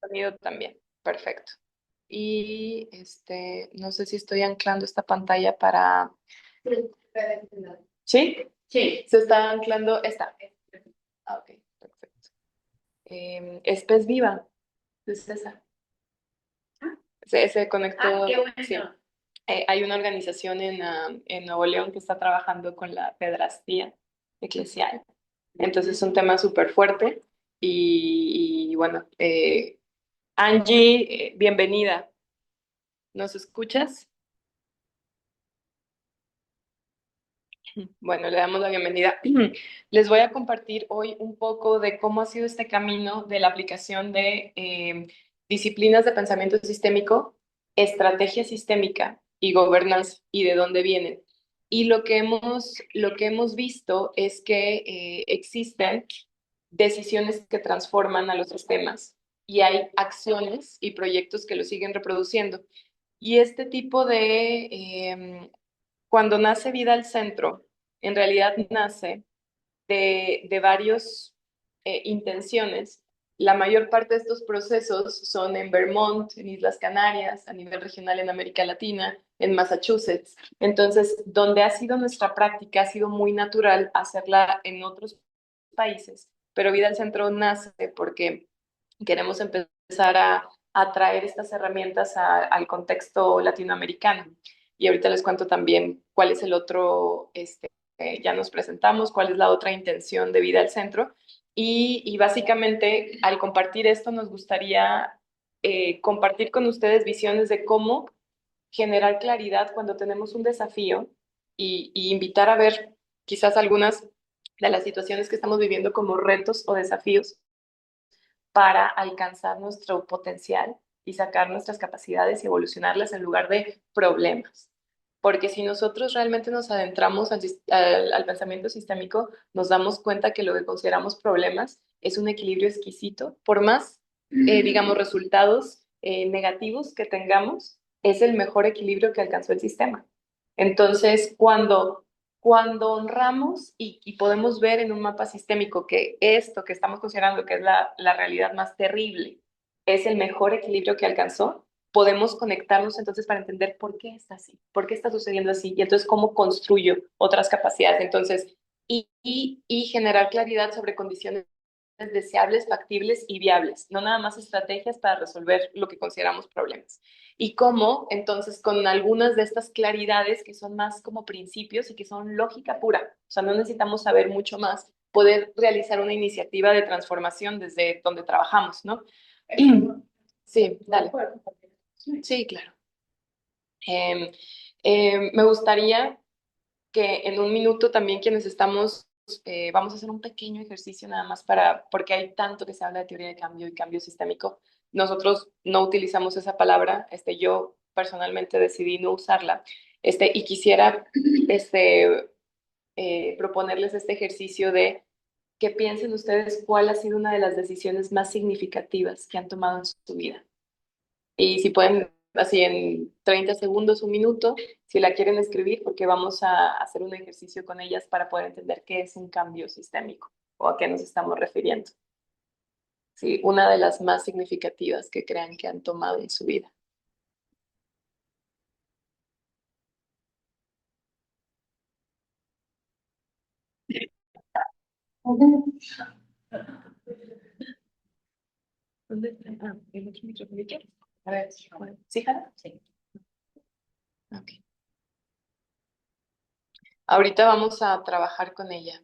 sonido también. Perfecto. Y no sé si estoy anclando esta pantalla para... ¿Sí? Sí. ¿Se está anclando esta? Ah, ok, perfecto. Es Pez Viva, es esa. Se conectó. Ah, qué bueno. Sí. Hay una organización en Nuevo León que está trabajando con la pedrastía eclesial. Entonces es un tema súper fuerte. Y bueno, Angie, bienvenida. ¿Nos escuchas? Bueno, le damos la bienvenida. Les voy a compartir hoy un poco de cómo ha sido este camino de la aplicación de disciplinas de pensamiento sistémico, estrategia sistémica y gobernanza y de dónde vienen. Y lo que hemos visto es que existen decisiones que transforman a los sistemas y hay acciones y proyectos que lo siguen reproduciendo. Y este tipo cuando nace Vida al Centro, en realidad nace de varios intenciones. La mayor parte de estos procesos son en Vermont, en Islas Canarias, a nivel regional en América Latina, en Massachusetts. Entonces, donde ha sido nuestra práctica, ha sido muy natural hacerla en otros países, pero Vida al Centro nace porque queremos empezar a traer estas herramientas al contexto latinoamericano. Y ahorita les cuento también cuál es el otro, ya nos presentamos, cuál es la otra intención de Vida al Centro. Y básicamente, al compartir esto, nos gustaría compartir con ustedes visiones de cómo generar claridad cuando tenemos un desafío y invitar a ver quizás algunas de las situaciones que estamos viviendo como retos o desafíos para alcanzar nuestro potencial y sacar nuestras capacidades y evolucionarlas en lugar de problemas. Porque si nosotros realmente nos adentramos al pensamiento sistémico, nos damos cuenta que lo que consideramos problemas es un equilibrio exquisito. Por más, digamos, resultados negativos que tengamos, es el mejor equilibrio que alcanzó el sistema. Entonces, cuando honramos y podemos ver en un mapa sistémico que esto que estamos considerando que es la realidad más terrible es el mejor equilibrio que alcanzó, podemos conectarnos entonces para entender por qué está así, por qué está sucediendo así y entonces cómo construyo otras capacidades. Entonces, y generar claridad sobre condiciones deseables, factibles y viables, no nada más estrategias para resolver lo que consideramos problemas. Y cómo, entonces, con algunas de estas claridades que son más como principios y que son lógica pura, o sea, no necesitamos saber mucho más, poder realizar una iniciativa de transformación desde donde trabajamos, ¿no? Sí, dale. Sí, claro. Eh, Me gustaría que en un minuto también quienes estamos, vamos a hacer un pequeño ejercicio nada más porque hay tanto que se habla de teoría de cambio y cambio sistémico. Nosotros no utilizamos esa palabra, yo personalmente decidí no usarla, y quisiera, proponerles este ejercicio de que piensen ustedes cuál ha sido una de las decisiones más significativas que han tomado en su vida. Y si pueden, así en 30 segundos, un minuto, si la quieren escribir, porque vamos a hacer un ejercicio con ellas para poder entender qué es un cambio sistémico o a qué nos estamos refiriendo. Sí, una de las más significativas que crean que han tomado en su vida. ¿Dónde está? Ah, el otro micrófono. ¿Quieres? A ver, bueno, ¿sí, Jara? Sí. Ok. Ahorita vamos a trabajar con ella.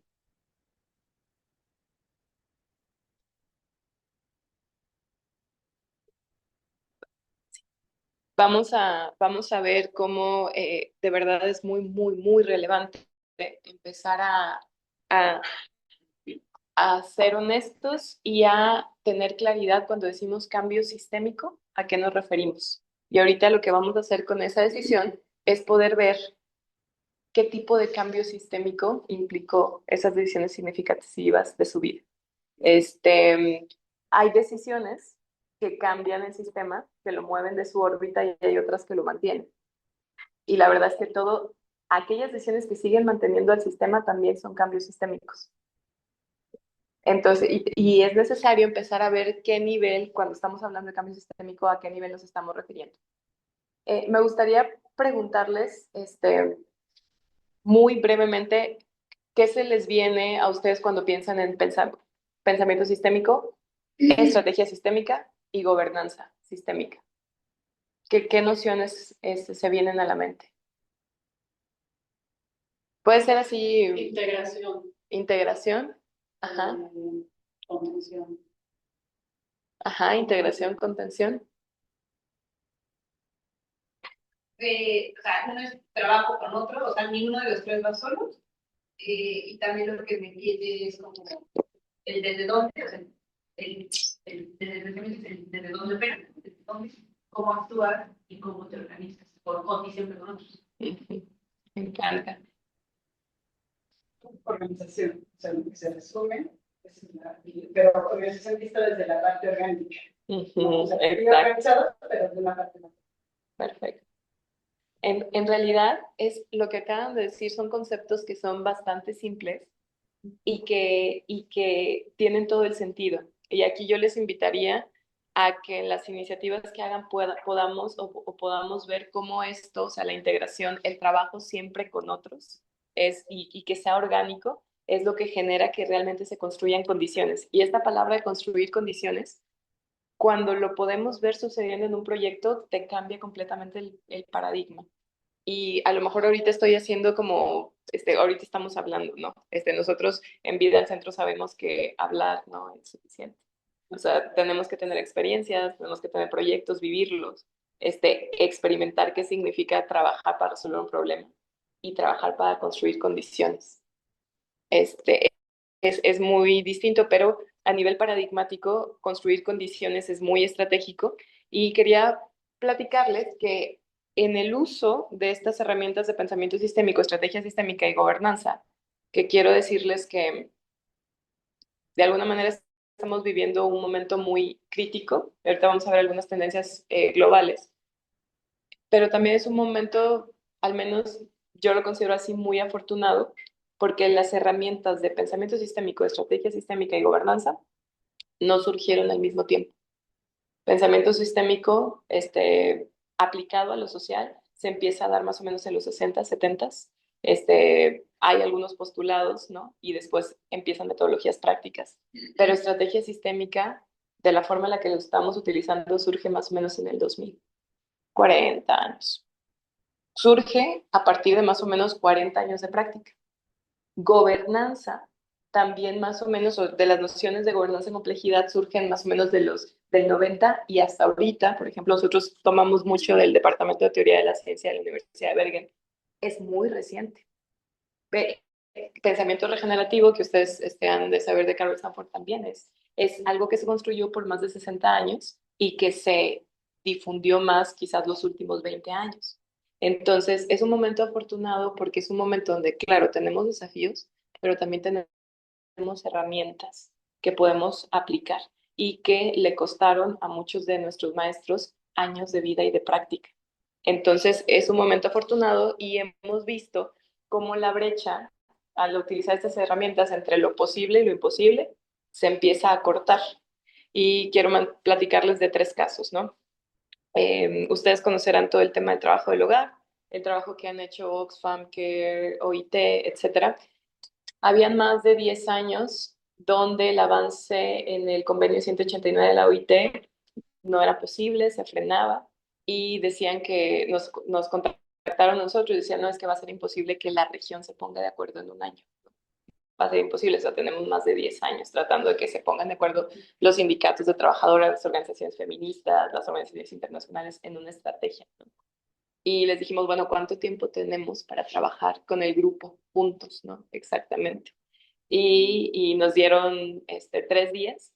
Vamos a ver cómo de verdad es muy, muy, muy relevante empezar a, a ser honestos y a tener claridad cuando decimos cambio sistémico, a qué nos referimos. Y ahorita lo que vamos a hacer con esa decisión es poder ver qué tipo de cambio sistémico implicó esas decisiones significativas de su vida. Hay decisiones que cambian el sistema, que lo mueven de su órbita y hay otras que lo mantienen. Y la verdad es que aquellas decisiones que siguen manteniendo al sistema también son cambios sistémicos. Entonces, y es necesario empezar a ver qué nivel, cuando estamos hablando de cambio sistémico, a qué nivel nos estamos refiriendo. Me gustaría preguntarles, muy brevemente, ¿qué se les viene a ustedes cuando piensan en pensamiento sistémico, estrategia sistémica y gobernanza sistémica? ¿Qué nociones se vienen a la mente? Puede ser así, Integración, integración, ajá, contención. ajá, integración, contención. O sea, uno es trabajo con otro, o sea, ninguno de los tres va solo. Y también lo que me entiende es como el desde dónde, o sea, desde dónde opera, desde dónde, cómo actuar y cómo te organizas, con y siempre con otros. Ujú. Me encanta. Organización, o sea, lo que se resume, es pero organización vista desde la parte orgánica. ¿No? O sea, organizado, pero de una parte más. Perfecto. En realidad, es lo que acaban de decir, son conceptos que son bastante simples y que tienen todo el sentido. Y aquí yo les invitaría a que en las iniciativas que hagan podamos o podamos ver cómo esto, o sea, la integración, el trabajo siempre con otros, y que sea orgánico, es lo que genera que realmente se construyan condiciones. Y esta palabra de construir condiciones, cuando lo podemos ver sucediendo en un proyecto, te cambia completamente el paradigma. Y a lo mejor ahorita estoy haciendo como, ahorita estamos hablando, ¿no? Nosotros en Vida al Centro sabemos que hablar no es suficiente. O sea, tenemos que tener experiencias, tenemos que tener proyectos, vivirlos, experimentar qué significa trabajar para resolver un problema y trabajar para construir condiciones. Este, es muy distinto, pero a nivel paradigmático, construir condiciones es muy estratégico y quería platicarles que en el uso de estas herramientas de pensamiento sistémico, estrategia sistémica y gobernanza, que quiero decirles que de alguna manera estamos viviendo un momento muy crítico. Ahorita vamos a ver algunas tendencias globales, pero también es un momento, al menos yo lo considero así, muy afortunado, porque las herramientas de pensamiento sistémico, estrategia sistémica y gobernanza no surgieron al mismo tiempo. Pensamiento sistémico, aplicado a lo social, se empieza a dar más o menos en los 60, 70. Hay algunos postulados, ¿no? Y después empiezan metodologías prácticas. Pero estrategia sistémica, de la forma en la que lo estamos utilizando, surge más o menos en el 2000, 40 años. Surge a partir de más o menos 40 años de práctica. Gobernanza, también más o menos, o de las nociones de gobernanza en complejidad surgen más o menos del 90 y hasta ahorita. Por ejemplo, nosotros tomamos mucho del Departamento de Teoría de la Ciencia de la Universidad de Bergen. Es muy reciente. Pensamiento regenerativo, que ustedes han de saber de Carol Sanford también, es algo que se construyó por más de 60 años y que se difundió más quizás los últimos 20 años. Entonces, es un momento afortunado porque es un momento donde, claro, tenemos desafíos, pero también tenemos herramientas que podemos aplicar y que le costaron a muchos de nuestros maestros años de vida y de práctica. Entonces, es un momento afortunado y hemos visto cómo la brecha, al utilizar estas herramientas entre lo posible y lo imposible, se empieza a cortar. Y quiero platicarles de tres casos, ¿no? Ustedes conocerán todo el tema del trabajo del hogar, el trabajo que han hecho Oxfam, Care, OIT, etcétera. Habían más de 10 años donde el avance en el convenio 189 de la OIT no era posible, se frenaba y decían que nos contactaron nosotros y decían, no, es que va a ser imposible que la región se ponga de acuerdo en un año. Va a ser imposible, o sea, tenemos más de 10 años tratando de que se pongan de acuerdo los sindicatos de trabajadoras, las organizaciones feministas, las organizaciones internacionales en una estrategia, ¿no? Y les dijimos, bueno, ¿cuánto tiempo tenemos para trabajar con el grupo juntos, ¿no? Exactamente. Y nos dieron 3 días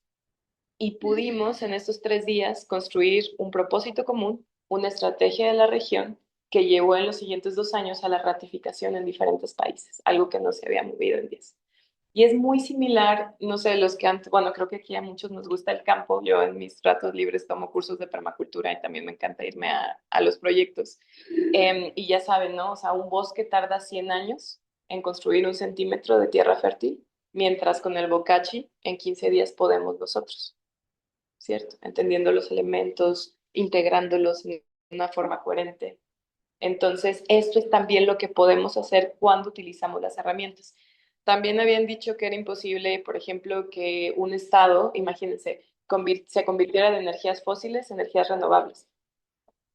y pudimos en estos 3 días construir un propósito común, una estrategia de la región que llevó en los siguientes 2 años a la ratificación en diferentes países, algo que no se había movido en 10. Y es muy similar, no sé, los que antes, bueno, creo que aquí a muchos nos gusta el campo. Yo en mis ratos libres tomo cursos de permacultura y también me encanta irme a los proyectos. Y ya saben, ¿no? O sea, un bosque tarda 100 años en construir un centímetro de tierra fértil, mientras con el Bokashi en 15 días podemos nosotros, ¿cierto? Entendiendo los elementos, integrándolos de una forma coherente. Entonces, esto es también lo que podemos hacer cuando utilizamos las herramientas. También habían dicho que era imposible, por ejemplo, que un estado, imagínense, se convirtiera de energías fósiles en energías renovables.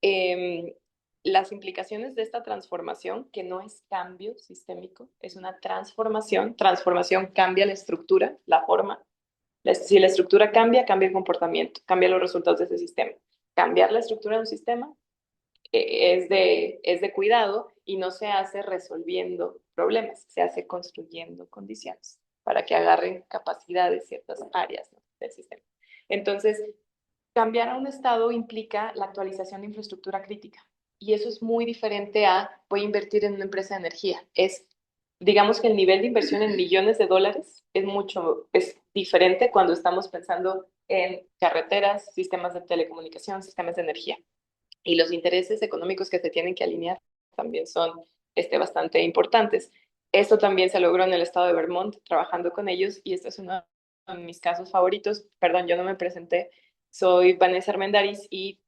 Eh, las implicaciones de esta transformación, que no es cambio sistémico, es una transformación. Transformación cambia la estructura, la forma. Si la estructura cambia, cambia el comportamiento, cambia los resultados de ese sistema. Cambiar la estructura de un sistema es de cuidado y no se hace resolviendo problemas, se hace construyendo condiciones para que agarren capacidades ciertas áreas, ¿no?, del sistema. Entonces, cambiar a un estado implica la actualización de infraestructura crítica y eso es muy diferente a voy a invertir en una empresa de energía. Digamos que el nivel de inversión en millones de dólares es diferente cuando estamos pensando en carreteras, sistemas de telecomunicación, sistemas de energía y los intereses económicos que se tienen que alinear también son bastante importantes. Esto también se logró en el estado de Vermont, trabajando con ellos, y este es uno de mis casos favoritos. Perdón, yo no me presenté. Soy Vanessa Armendariz y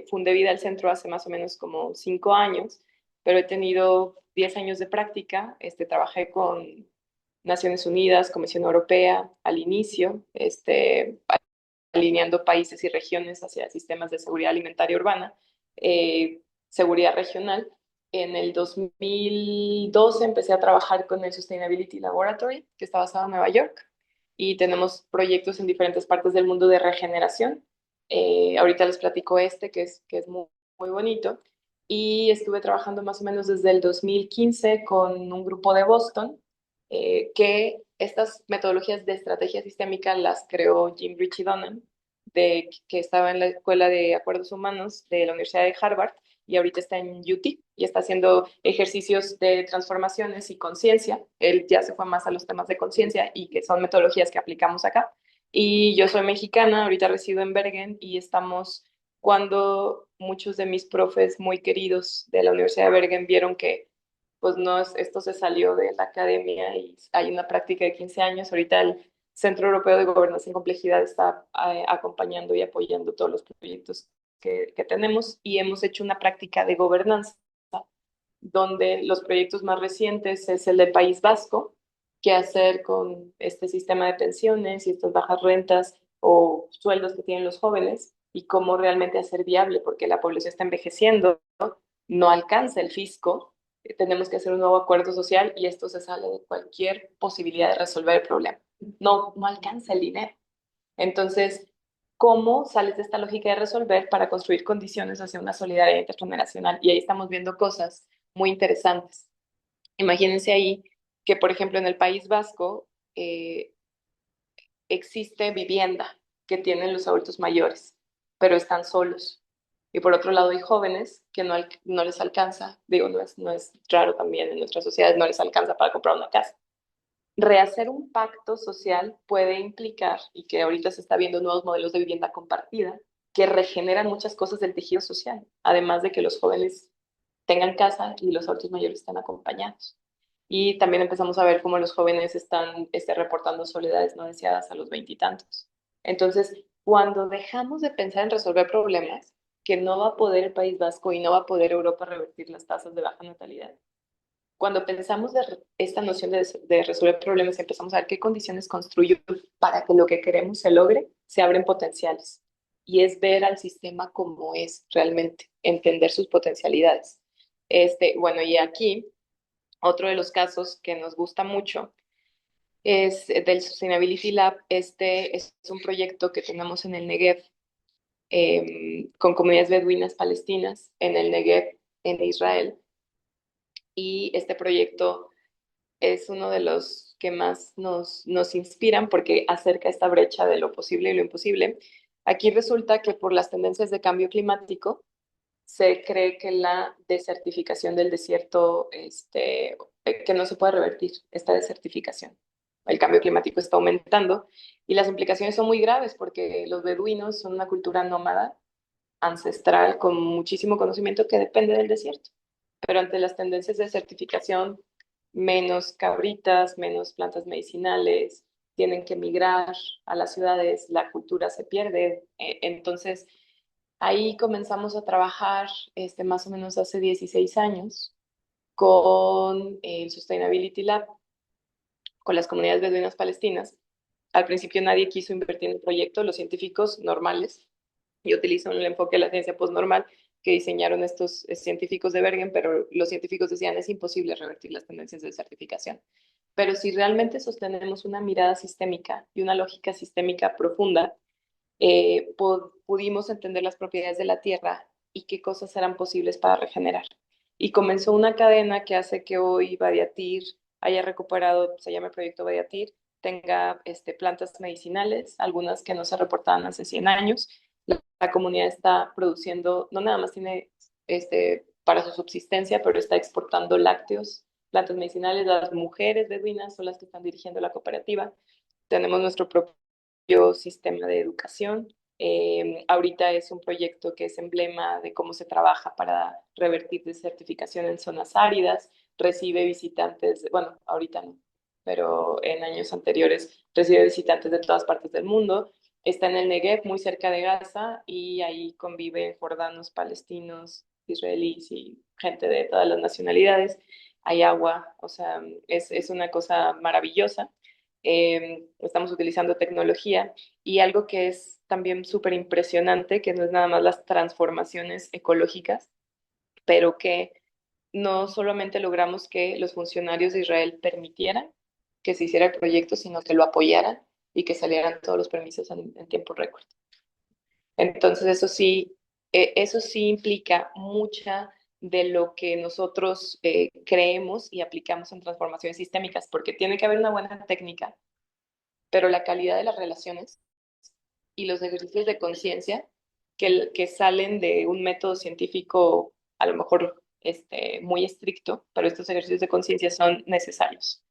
fundé Vida al Centro hace más o menos como 5 años, pero he tenido 10 años de práctica. Trabajé con Naciones Unidas, Comisión Europea al inicio, alineando países y regiones hacia sistemas de seguridad alimentaria urbana, seguridad regional. En el 2012 empecé a trabajar con el Sustainability Laboratory, que está basado en Nueva York, y tenemos proyectos en diferentes partes del mundo de regeneración. Ahorita les platico que es muy, muy bonito. Y estuve trabajando más o menos desde el 2015 con un grupo de Boston, que estas metodologías de estrategia sistémica las creó Jim Ritchie Dunham, que estaba en la Escuela de Acuerdos Humanos de la Universidad de Harvard y ahorita está en UT y está haciendo ejercicios de transformaciones y conciencia. Él ya se fue más a los temas de conciencia y que son metodologías que aplicamos acá. Y yo soy mexicana, ahorita resido en Bergen y estamos cuando muchos de mis profes muy queridos de la Universidad de Bergen vieron que pues no esto se salió de la academia y hay una práctica de 15 años. Ahorita el Centro Europeo de Gobernanza y Complejidad está acompañando y apoyando todos los proyectos que tenemos y hemos hecho una práctica de gobernanza donde los proyectos más recientes es el del País Vasco, qué hacer con este sistema de pensiones y estas bajas rentas o sueldos que tienen los jóvenes y cómo realmente hacer viable, porque la población está envejeciendo, no alcanza el fisco, tenemos que hacer un nuevo acuerdo social y esto se sale de cualquier posibilidad de resolver el problema. No alcanza el dinero. Entonces, ¿cómo sales de esta lógica de resolver para construir condiciones hacia una solidaridad intergeneracional? Y ahí estamos viendo cosas muy interesantes. Imagínense ahí que, por ejemplo, en el País Vasco existe vivienda que tienen los adultos mayores, pero están solos. Y por otro lado hay jóvenes que no les alcanza, digo, no es raro también en nuestras sociedades, no les alcanza para comprar una casa. Rehacer un pacto social puede implicar, y que ahorita se está viendo nuevos modelos de vivienda compartida, que regeneran muchas cosas del tejido social, además de que los jóvenes tengan casa y los adultos mayores están acompañados. Y también empezamos a ver cómo los jóvenes están reportando soledades no deseadas a los veintitantos. Entonces, cuando dejamos de pensar en resolver problemas, que no va a poder el País Vasco y no va a poder Europa revertir las tasas de baja natalidad, cuando pensamos de esta noción de resolver problemas, empezamos a ver qué condiciones construyo para que lo que queremos se logre, se abren potenciales. Y es ver al sistema como es realmente, entender sus potencialidades. Bueno, y aquí, otro de los casos que nos gusta mucho es del Sustainability Lab. Este es un proyecto que tenemos en el Negev, con comunidades beduinas palestinas en el Negev, en Israel. Y este proyecto es uno de los que más nos inspiran porque acerca esta brecha de lo posible y lo imposible. Aquí resulta que por las tendencias de cambio climático se cree que la desertificación del desierto, que no se puede revertir esta desertificación. El cambio climático está aumentando y las implicaciones son muy graves porque los beduinos son una cultura nómada, ancestral, con muchísimo conocimiento que depende del desierto. Pero ante las tendencias de desertificación menos cabritas, menos plantas medicinales, tienen que migrar a las ciudades, la cultura se pierde. Entonces, ahí comenzamos a trabajar más o menos hace 16 años con el Sustainability Lab, con las comunidades beduinas palestinas. Al principio nadie quiso invertir en el proyecto, los científicos normales, y utilizan el enfoque de la ciencia postnormal que diseñaron estos científicos de Bergen, pero los científicos decían es imposible revertir las tendencias de desertificación. Pero si realmente sostenemos una mirada sistémica y una lógica sistémica profunda, pudimos entender las propiedades de la tierra y qué cosas eran posibles para regenerar. Y comenzó una cadena que hace que hoy Badiatir haya recuperado, se llama el proyecto Badiatir, tenga plantas medicinales, algunas que no se reportaban hace 100 años. La comunidad está produciendo, no nada más tiene para su subsistencia, pero está exportando lácteos, plantas medicinales. Las mujeres beduinas son las que están dirigiendo la cooperativa. Tenemos nuestro propio sistema de educación. Ahorita es un proyecto que es emblema de cómo se trabaja para revertir desertificación en zonas áridas. Recibe visitantes, bueno, ahorita no, pero en años anteriores recibe visitantes de todas partes del mundo. Está en el Negev, muy cerca de Gaza, y ahí conviven jordanos, palestinos, israelíes y gente de todas las nacionalidades. Hay agua, o sea, es una cosa maravillosa. Estamos utilizando tecnología y algo que es también súper impresionante, que no es nada más las transformaciones ecológicas, pero que no solamente logramos que los funcionarios de Israel permitieran que se hiciera el proyecto, sino que lo apoyaran y que salieran todos los permisos en tiempo récord. Entonces, eso sí implica mucha de lo que nosotros creemos y aplicamos en transformaciones sistémicas, porque tiene que haber una buena técnica, pero la calidad de las relaciones y los ejercicios de conciencia que salen de un método científico a lo mejor muy estricto, pero estos ejercicios de conciencia son necesarios.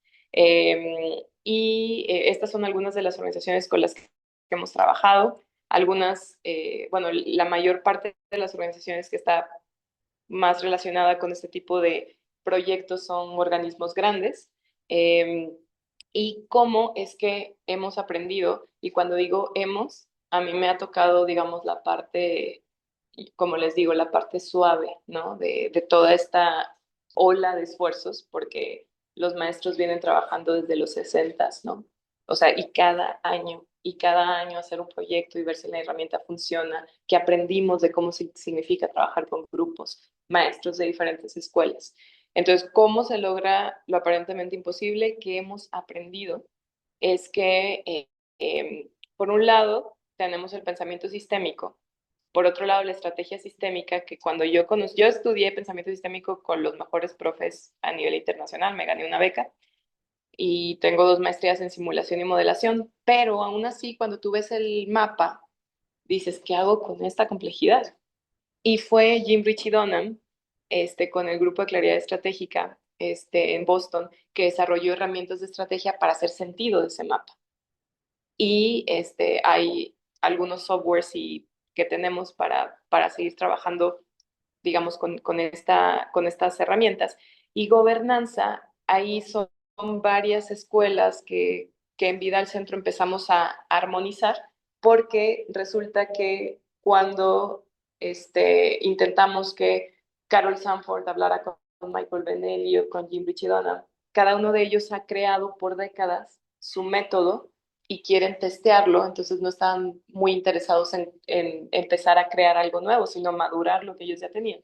Estas son algunas de las organizaciones con las que hemos trabajado. Algunas, bueno, la mayor parte de las organizaciones que está más relacionada con este tipo de proyectos son organismos grandes. Eh, y cómo es que hemos aprendido, y cuando digo hemos, a mí me ha tocado, digamos, la parte, como les digo, la parte suave, ¿no? De toda esta ola de esfuerzos, porque los maestros vienen trabajando desde los 60, ¿no? O sea, y cada año hacer un proyecto y ver si la herramienta funciona, que aprendimos de cómo significa trabajar con grupos, maestros de diferentes escuelas. Entonces, ¿cómo se logra lo aparentemente imposible? Que hemos aprendido es que, por un lado, tenemos el pensamiento sistémico, por otro lado, la estrategia sistémica, que cuando yo estudié pensamiento sistémico con los mejores profes a nivel internacional, me gané una beca y tengo 2 maestrías en simulación y modelación, pero aún así, cuando tú ves el mapa, dices, ¿qué hago con esta complejidad? Y fue Jim Ritchie Dunham, con el grupo de claridad estratégica, en Boston, que desarrolló herramientas de estrategia para hacer sentido de ese mapa. Y hay algunos softwares que tenemos para seguir trabajando, digamos, con estas herramientas. Y gobernanza, ahí son varias escuelas que en Vida al Centro empezamos a armonizar, porque resulta que cuando intentamos que Carol Sanford hablara con Michael Benelli o con Jim Richidona, cada uno de ellos ha creado por décadas su método y quieren testearlo, entonces no están muy interesados en empezar a crear algo nuevo, sino madurar lo que ellos ya tenían.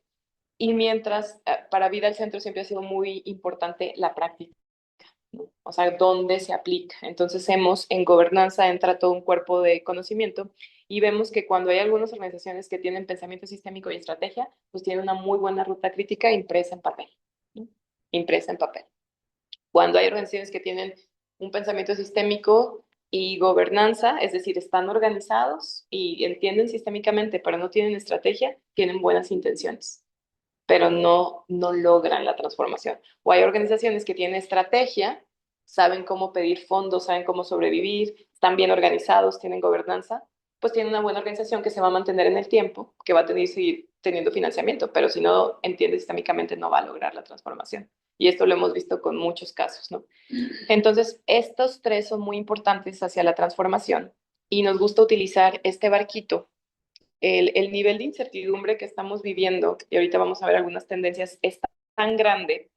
Y mientras, para Vida al Centro siempre ha sido muy importante la práctica, ¿no? O sea, dónde se aplica. Entonces, en gobernanza entra todo un cuerpo de conocimiento y vemos que cuando hay algunas organizaciones que tienen pensamiento sistémico y estrategia, pues tienen una muy buena ruta crítica impresa en papel, ¿no? Impresa en papel. Cuando hay organizaciones que tienen un pensamiento sistémico y gobernanza, es decir, están organizados y entienden sistémicamente, pero no tienen estrategia, tienen buenas intenciones, pero no logran la transformación. O hay organizaciones que tienen estrategia, saben cómo pedir fondos, saben cómo sobrevivir, están bien organizados, tienen gobernanza, pues tienen una buena organización que se va a mantener en el tiempo, que va a seguir teniendo financiamiento, pero si no entiende sistémicamente no va a lograr la transformación. Y esto lo hemos visto con muchos casos, ¿no? Entonces, estos tres son muy importantes hacia la transformación y nos gusta utilizar este barquito. El nivel de incertidumbre que estamos viviendo, y ahorita vamos a ver algunas tendencias, es tan grande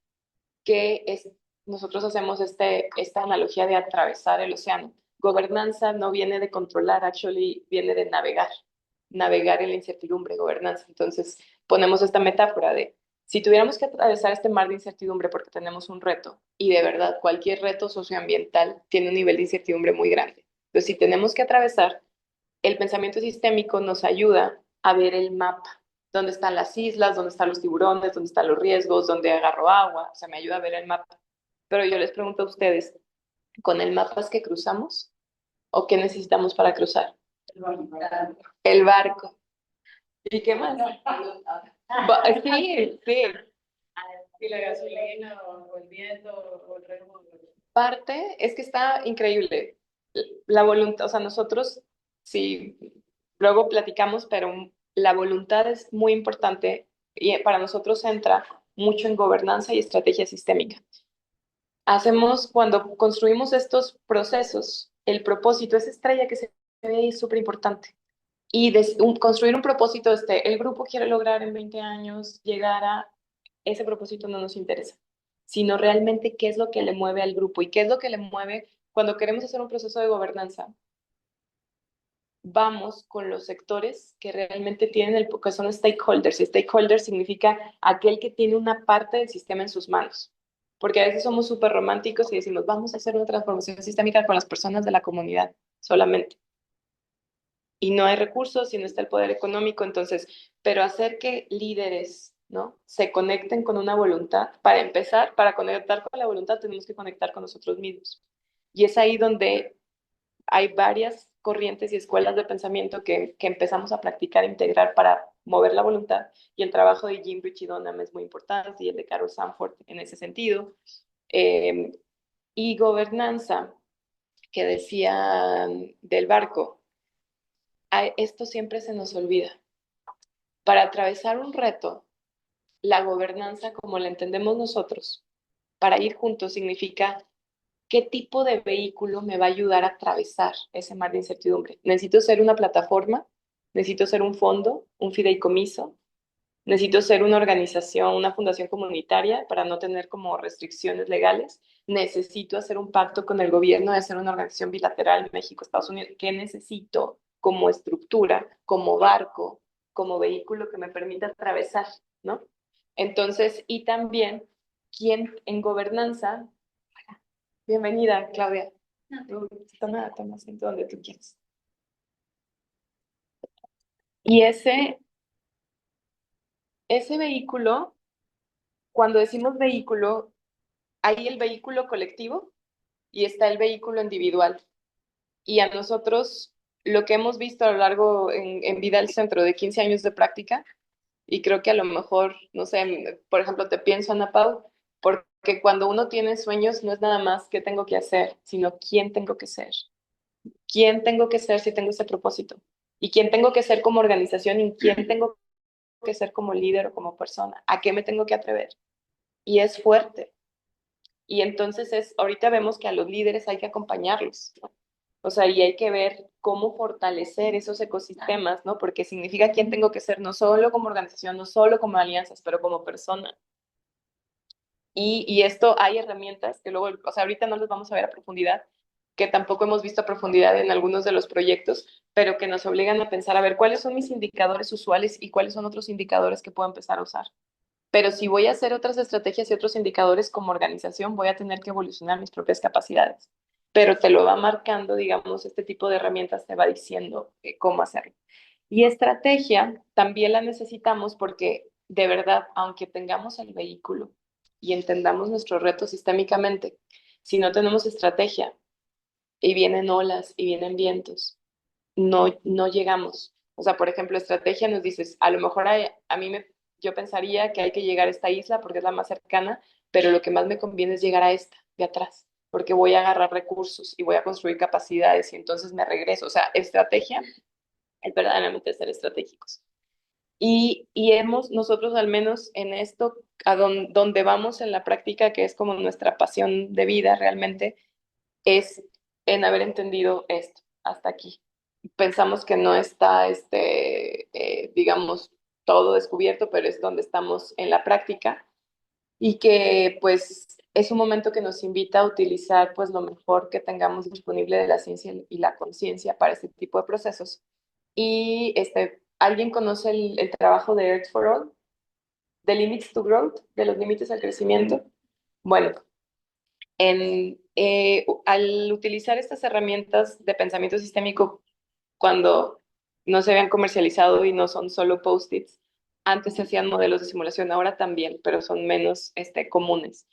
que nosotros hacemos esta analogía de atravesar el océano. Gobernanza no viene de controlar, actually viene de navegar en la incertidumbre, gobernanza. Entonces, ponemos esta metáfora de, si tuviéramos que atravesar este mar de incertidumbre porque tenemos un reto, y de verdad cualquier reto socioambiental tiene un nivel de incertidumbre muy grande. Entonces, si tenemos que atravesar, el pensamiento sistémico nos ayuda a ver el mapa, dónde están las islas, dónde están los tiburones, dónde están los riesgos, dónde agarro agua, o sea, me ayuda a ver el mapa. Pero yo les pregunto a ustedes, ¿con el mapa es que cruzamos o qué necesitamos para cruzar? El barco. ¿Y qué más? Sí, sí. Y la gasolina o el viento o el ritmo. Parte es que está increíble. La voluntad, o sea, nosotros sí, luego platicamos, pero la voluntad es muy importante y para nosotros entra mucho en gobernanza y estrategia sistémica. Hacemos, cuando construimos estos procesos, el propósito, esa estrella que se ve ahí es súper importante. Y construir un propósito, el grupo quiere lograr en 20 años llegar a ese propósito no nos interesa, sino realmente qué es lo que le mueve al grupo y qué es lo que le mueve cuando queremos hacer un proceso de gobernanza. Vamos con los sectores que realmente tienen que son stakeholders. Y stakeholders significa aquel que tiene una parte del sistema en sus manos. Porque a veces somos súper románticos y decimos, vamos a hacer una transformación sistémica con las personas de la comunidad solamente y no hay recursos y no está el poder económico, entonces, pero hacer que líderes, ¿no? Se conecten con una voluntad, para empezar, para conectar con la voluntad tenemos que conectar con nosotros mismos. Y es ahí donde hay varias corrientes y escuelas de pensamiento que empezamos a practicar e integrar para mover la voluntad. Y el trabajo de Jim Rich y Donham es muy importante y el de Carol Sanford en ese sentido. Eh, y gobernanza, que decía del barco, esto siempre se nos olvida. Para atravesar un reto, la gobernanza como la entendemos nosotros, para ir juntos significa qué tipo de vehículo me va a ayudar a atravesar ese mar de incertidumbre. Necesito ser una plataforma, necesito ser un fondo, un fideicomiso, necesito ser una organización, una fundación comunitaria para no tener como restricciones legales. Necesito hacer un pacto con el gobierno de ser una organización bilateral México, Estados Unidos. ¿Qué necesito como estructura, como barco, como vehículo que me permita atravesar, ¿no? Entonces, y también, ¿quién en gobernanza? Bienvenida, Claudia. Toma asiento donde tú quieras. Y ese vehículo, cuando decimos vehículo, hay el vehículo colectivo y está el vehículo individual. Y a nosotros, lo que hemos visto a lo largo en Vida al Centro de 15 años de práctica, y creo que a lo mejor, no sé, por ejemplo, te pienso, Ana Pau, porque cuando uno tiene sueños no es nada más qué tengo que hacer, sino quién tengo que ser. ¿Quién tengo que ser si tengo ese propósito? ¿Y quién tengo que ser como organización? ¿Y quién tengo que ser como líder o como persona? ¿A qué me tengo que atrever? Y es fuerte. Y entonces ahorita vemos que a los líderes hay que acompañarlos, ¿no? O sea, y hay que ver cómo fortalecer esos ecosistemas, ¿no? Porque significa quién tengo que ser, no solo como organización, no solo como alianzas, pero como persona. Y esto hay herramientas que luego, o sea, ahorita no los vamos a ver a profundidad, que tampoco hemos visto a profundidad en algunos de los proyectos, pero que nos obligan a pensar a ver cuáles son mis indicadores usuales y cuáles son otros indicadores que puedo empezar a usar. Pero si voy a hacer otras estrategias y otros indicadores como organización, voy a tener que evolucionar mis propias capacidades. Pero te lo va marcando, digamos, este tipo de herramientas te va diciendo cómo hacerlo. Y estrategia también la necesitamos porque de verdad, aunque tengamos el vehículo y entendamos nuestro reto sistémicamente, si no tenemos estrategia y vienen olas y vienen vientos, no llegamos. O sea, por ejemplo, estrategia nos dices, a lo mejor yo pensaría que hay que llegar a esta isla porque es la más cercana, pero lo que más me conviene es llegar a esta de atrás, porque voy a agarrar recursos y voy a construir capacidades y entonces me regreso. O sea, estrategia es verdaderamente ser estratégicos. Y hemos, nosotros al menos en esto, donde vamos en la práctica, que es como nuestra pasión de vida realmente, es en haber entendido esto hasta aquí. Pensamos que no está, digamos, todo descubierto, pero es donde estamos en la práctica y que pues es un momento que nos invita a utilizar pues lo mejor que tengamos disponible de la ciencia y la conciencia para este tipo de procesos. Y ¿alguien conoce el trabajo de Earth for All? The Limits to Growth, de los límites al crecimiento. Bueno, al utilizar estas herramientas de pensamiento sistémico cuando no se habían comercializado y no son solo post-its, antes se hacían modelos de simulación, ahora también, pero son menos comunes.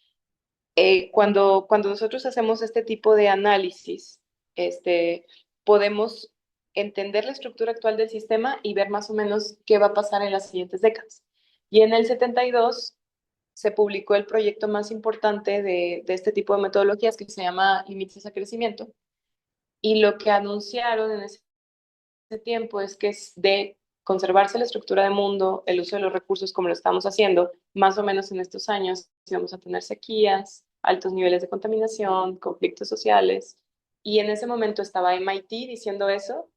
Cuando nosotros hacemos este tipo de análisis, podemos entender la estructura actual del sistema y ver más o menos qué va a pasar en las siguientes décadas. Y en el 72 se publicó el proyecto más importante de este tipo de metodologías que se llama Límites a Crecimiento. Y lo que anunciaron en ese tiempo es que es de conservarse la estructura del mundo, el uso de los recursos como lo estamos haciendo, más o menos en estos años vamos a tener sequías, altos niveles de contaminación, conflictos sociales. Y en ese momento estaba MIT diciendo eso,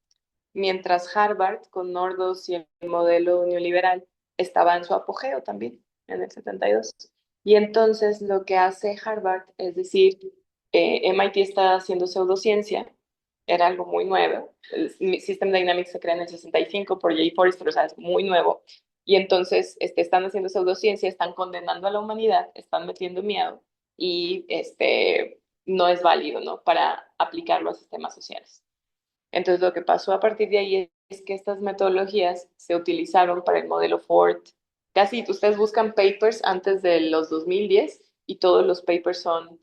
mientras Harvard, con Nordos y el modelo neoliberal, estaba en su apogeo también, en el 72. Y entonces lo que hace Harvard es decir, MIT está haciendo pseudociencia, era algo muy nuevo. El System Dynamics se crea en el 65 por Jay Forrester, o sea, es muy nuevo. Y entonces están haciendo pseudociencia, están condenando a la humanidad, están metiendo miedo y no es válido, ¿no? Para aplicarlo a sistemas sociales. Entonces, lo que pasó a partir de ahí es que estas metodologías se utilizaron para el modelo Ford. Casi ustedes buscan papers antes de los 2010 y todos los papers son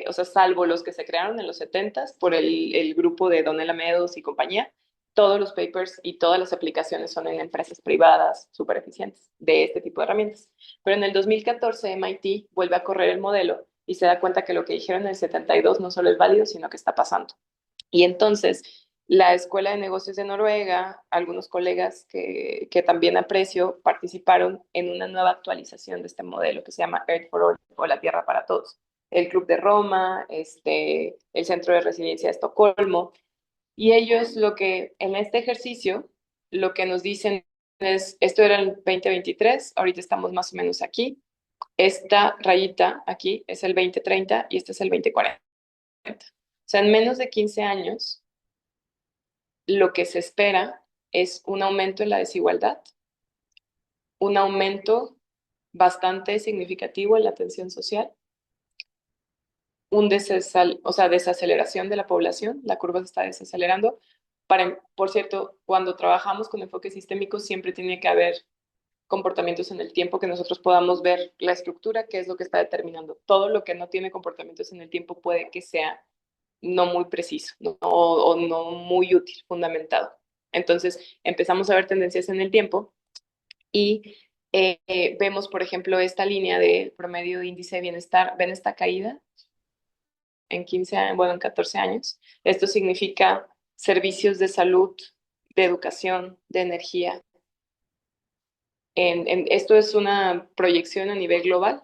o sea, salvo los que se crearon en los 70s por el grupo de Donella Meadows y compañía, todos los papers y todas las aplicaciones son en empresas privadas súper eficientes de este tipo de herramientas. Pero en el 2014 MIT vuelve a correr el modelo y se da cuenta que lo que dijeron en el 72 no solo es válido, sino que está pasando. Y entonces, la Escuela de Negocios de Noruega, algunos colegas que también aprecio, participaron en una nueva actualización de este modelo que se llama Earth for All, o la Tierra para Todos. El Club de Roma, el Centro de Resiliencia de Estocolmo, y ellos en este ejercicio, lo que nos dicen es, esto era el 2023, ahorita estamos más o menos aquí, esta rayita aquí es el 2030 y este es el 2040. O sea, en menos de 15 años, lo que se espera es un aumento en la desigualdad, un aumento bastante significativo en la tensión social, o sea, desaceleración de la población, la curva se está desacelerando. Por cierto, cuando trabajamos con enfoque sistémico siempre tiene que haber comportamientos en el tiempo que nosotros podamos ver la estructura, que es lo que está determinando. Todo lo que no tiene comportamientos en el tiempo puede que sea no muy preciso, ¿no? O no muy útil, fundamentado. Entonces, empezamos a ver tendencias en el tiempo y vemos, por ejemplo, esta línea de promedio de índice de bienestar. ¿Ven esta caída en 15 años, bueno, en 14 años? Esto significa servicios de salud, de educación, de energía. Esto es una proyección a nivel global.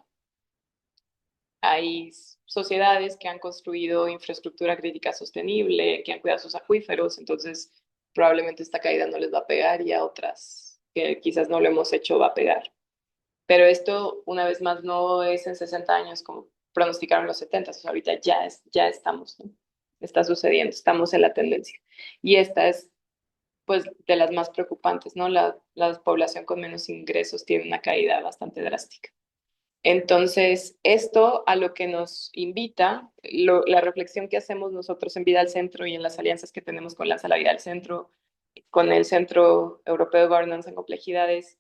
Hay sociedades que han construido infraestructura crítica sostenible, que han cuidado sus acuíferos, entonces probablemente esta caída no les va a pegar y a otras que quizás no lo hemos hecho va a pegar. Pero esto, una vez más, no es en 60 años como pronosticaron los 70, o sea, ahorita ya estamos, ¿no? Está sucediendo, estamos en la tendencia. Y esta es, pues, de las más preocupantes, ¿no? La población con menos ingresos tiene una caída bastante drástica. Entonces, esto a lo que nos invita, la reflexión que hacemos nosotros en Vida al Centro y en las alianzas que tenemos con la Sala Vida al Centro, con el Centro Europeo de Governance en Complejidades,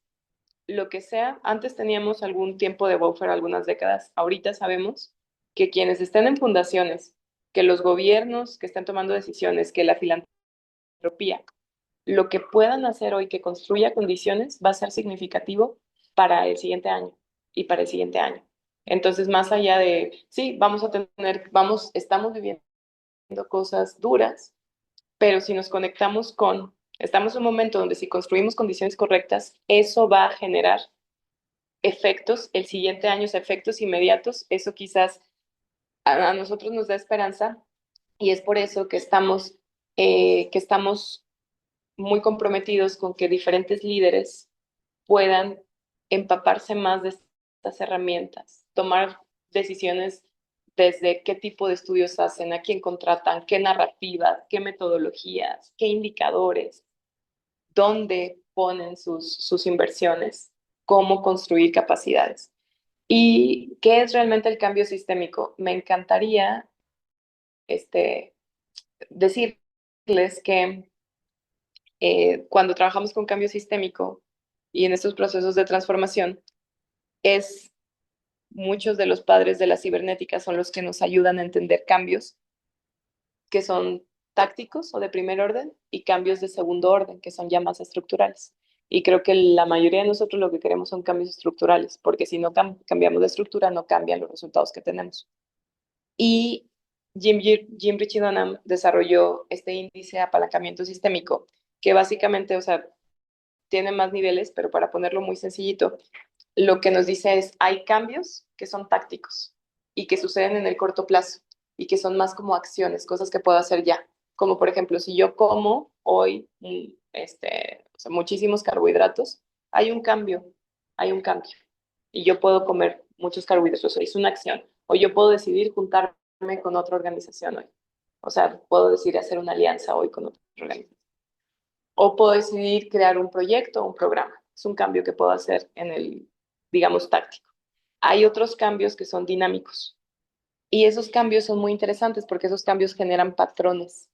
lo que sea, antes teníamos algún tiempo de buffer, algunas décadas, ahorita sabemos que quienes estén en fundaciones, que los gobiernos que estén tomando decisiones, que la filantropía, lo que puedan hacer hoy que construya condiciones va a ser significativo para el siguiente año y para el siguiente año. Entonces, más allá de, sí, estamos viviendo cosas duras, pero si nos conectamos con Estamos en un momento donde si construimos condiciones correctas, eso va a generar efectos el siguiente año, efectos inmediatos. Eso quizás a nosotros nos da esperanza y es por eso que estamos muy comprometidos con que diferentes líderes puedan empaparse más de estas herramientas, tomar decisiones desde qué tipo de estudios hacen, a quién contratan, qué narrativas, qué metodologías, qué indicadores, dónde ponen sus inversiones, cómo construir capacidades. ¿Y qué es realmente el cambio sistémico? Me encantaría este, decirles que cuando trabajamos con cambio sistémico y en estos procesos de transformación, es muchos de los padres de la cibernética son los que nos ayudan a entender cambios que son tácticos o de primer orden y cambios de segundo orden, que son ya más estructurales. Y creo que la mayoría de nosotros lo que queremos son cambios estructurales, porque si no cambiamos de estructura, no cambian los resultados que tenemos. Y Jim Ritchie Dunham desarrolló este índice de apalancamiento sistémico, que básicamente, o sea, tiene más niveles, pero para ponerlo muy sencillito, lo que nos dice es, hay cambios que son tácticos y que suceden en el corto plazo y que son más como acciones, cosas que puedo hacer ya. Como por ejemplo, si yo como hoy o sea, muchísimos carbohidratos, hay un cambio, hay un cambio. Y yo puedo comer muchos carbohidratos, es una acción. O yo puedo decidir juntarme con otra organización hoy. O sea, puedo decidir hacer una alianza hoy con otra organización. O puedo decidir crear un proyecto o un programa. Es un cambio que puedo hacer en el, digamos, táctico. Hay otros cambios que son dinámicos. Y esos cambios son muy interesantes porque esos cambios generan patrones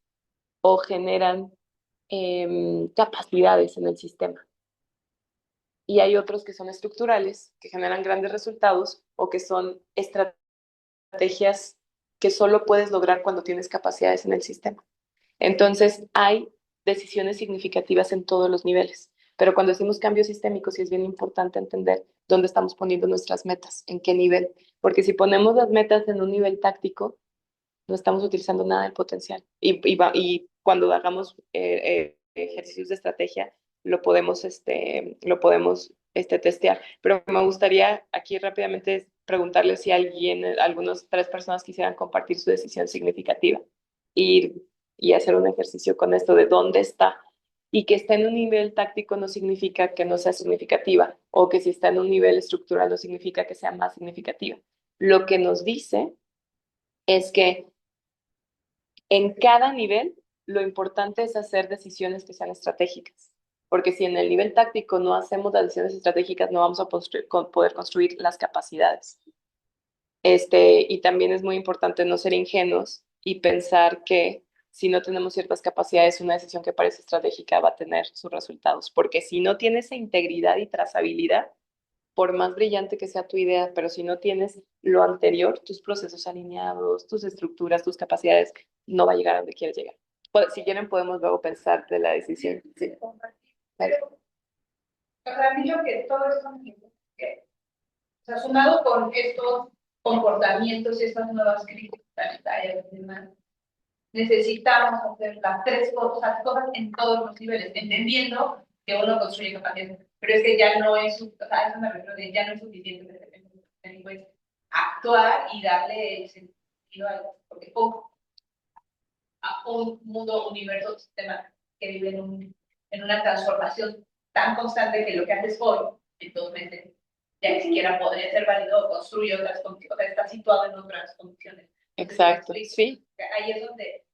o generan capacidades en el sistema. Y hay otros que son estructurales, que generan grandes resultados o que son estrategias que solo puedes lograr cuando tienes capacidades en el sistema. Entonces, hay decisiones significativas en todos los niveles. Pero cuando decimos cambios sistémicos, sí es bien importante entender dónde estamos poniendo nuestras metas, en qué nivel. Porque si ponemos las metas en un nivel táctico, no estamos utilizando nada del potencial. Y cuando hagamos ejercicios de estrategia, lo podemos testear. Pero me gustaría aquí rápidamente preguntarle si alguien, algunos 3 personas quisieran compartir su decisión significativa y hacer un ejercicio con esto de dónde está. Y que está en un nivel táctico no significa que no sea significativa, o que si está en un nivel estructural no significa que sea más significativa. Lo que nos dice es que en cada nivel, lo importante es hacer decisiones que sean estratégicas, porque si en el nivel táctico no hacemos las decisiones estratégicas, no vamos a poder construir las capacidades. Y también es muy importante no ser ingenuos y pensar que si no tenemos ciertas capacidades, una decisión que parece estratégica va a tener sus resultados, porque si no tienes esa integridad y trazabilidad, por más brillante que sea tu idea, pero si no tienes lo anterior, tus procesos alineados, tus estructuras, tus capacidades, no va a llegar a donde quieres llegar. Si quieren, podemos luego pensar de la decisión. Sí. Vale. O sea, a mí lo que todo esto que, o sea, sumado con estos comportamientos y estas nuevas críticas sanitarias y demás, necesitamos hacer las 3 cosas en todos los niveles, entendiendo que uno construye capacidades, pero es que ya no es, o sea, eso me refiero de ya no es suficiente pues, actuar y darle el sentido a porque poco a un mundo, universo, sistema que vive en una transformación tan constante que lo que haces hoy, en 2 meses, ya ni siquiera podría ser válido o construye otras condiciones, o sea, está situado en otras condiciones. Exacto, sí. Ahí es donde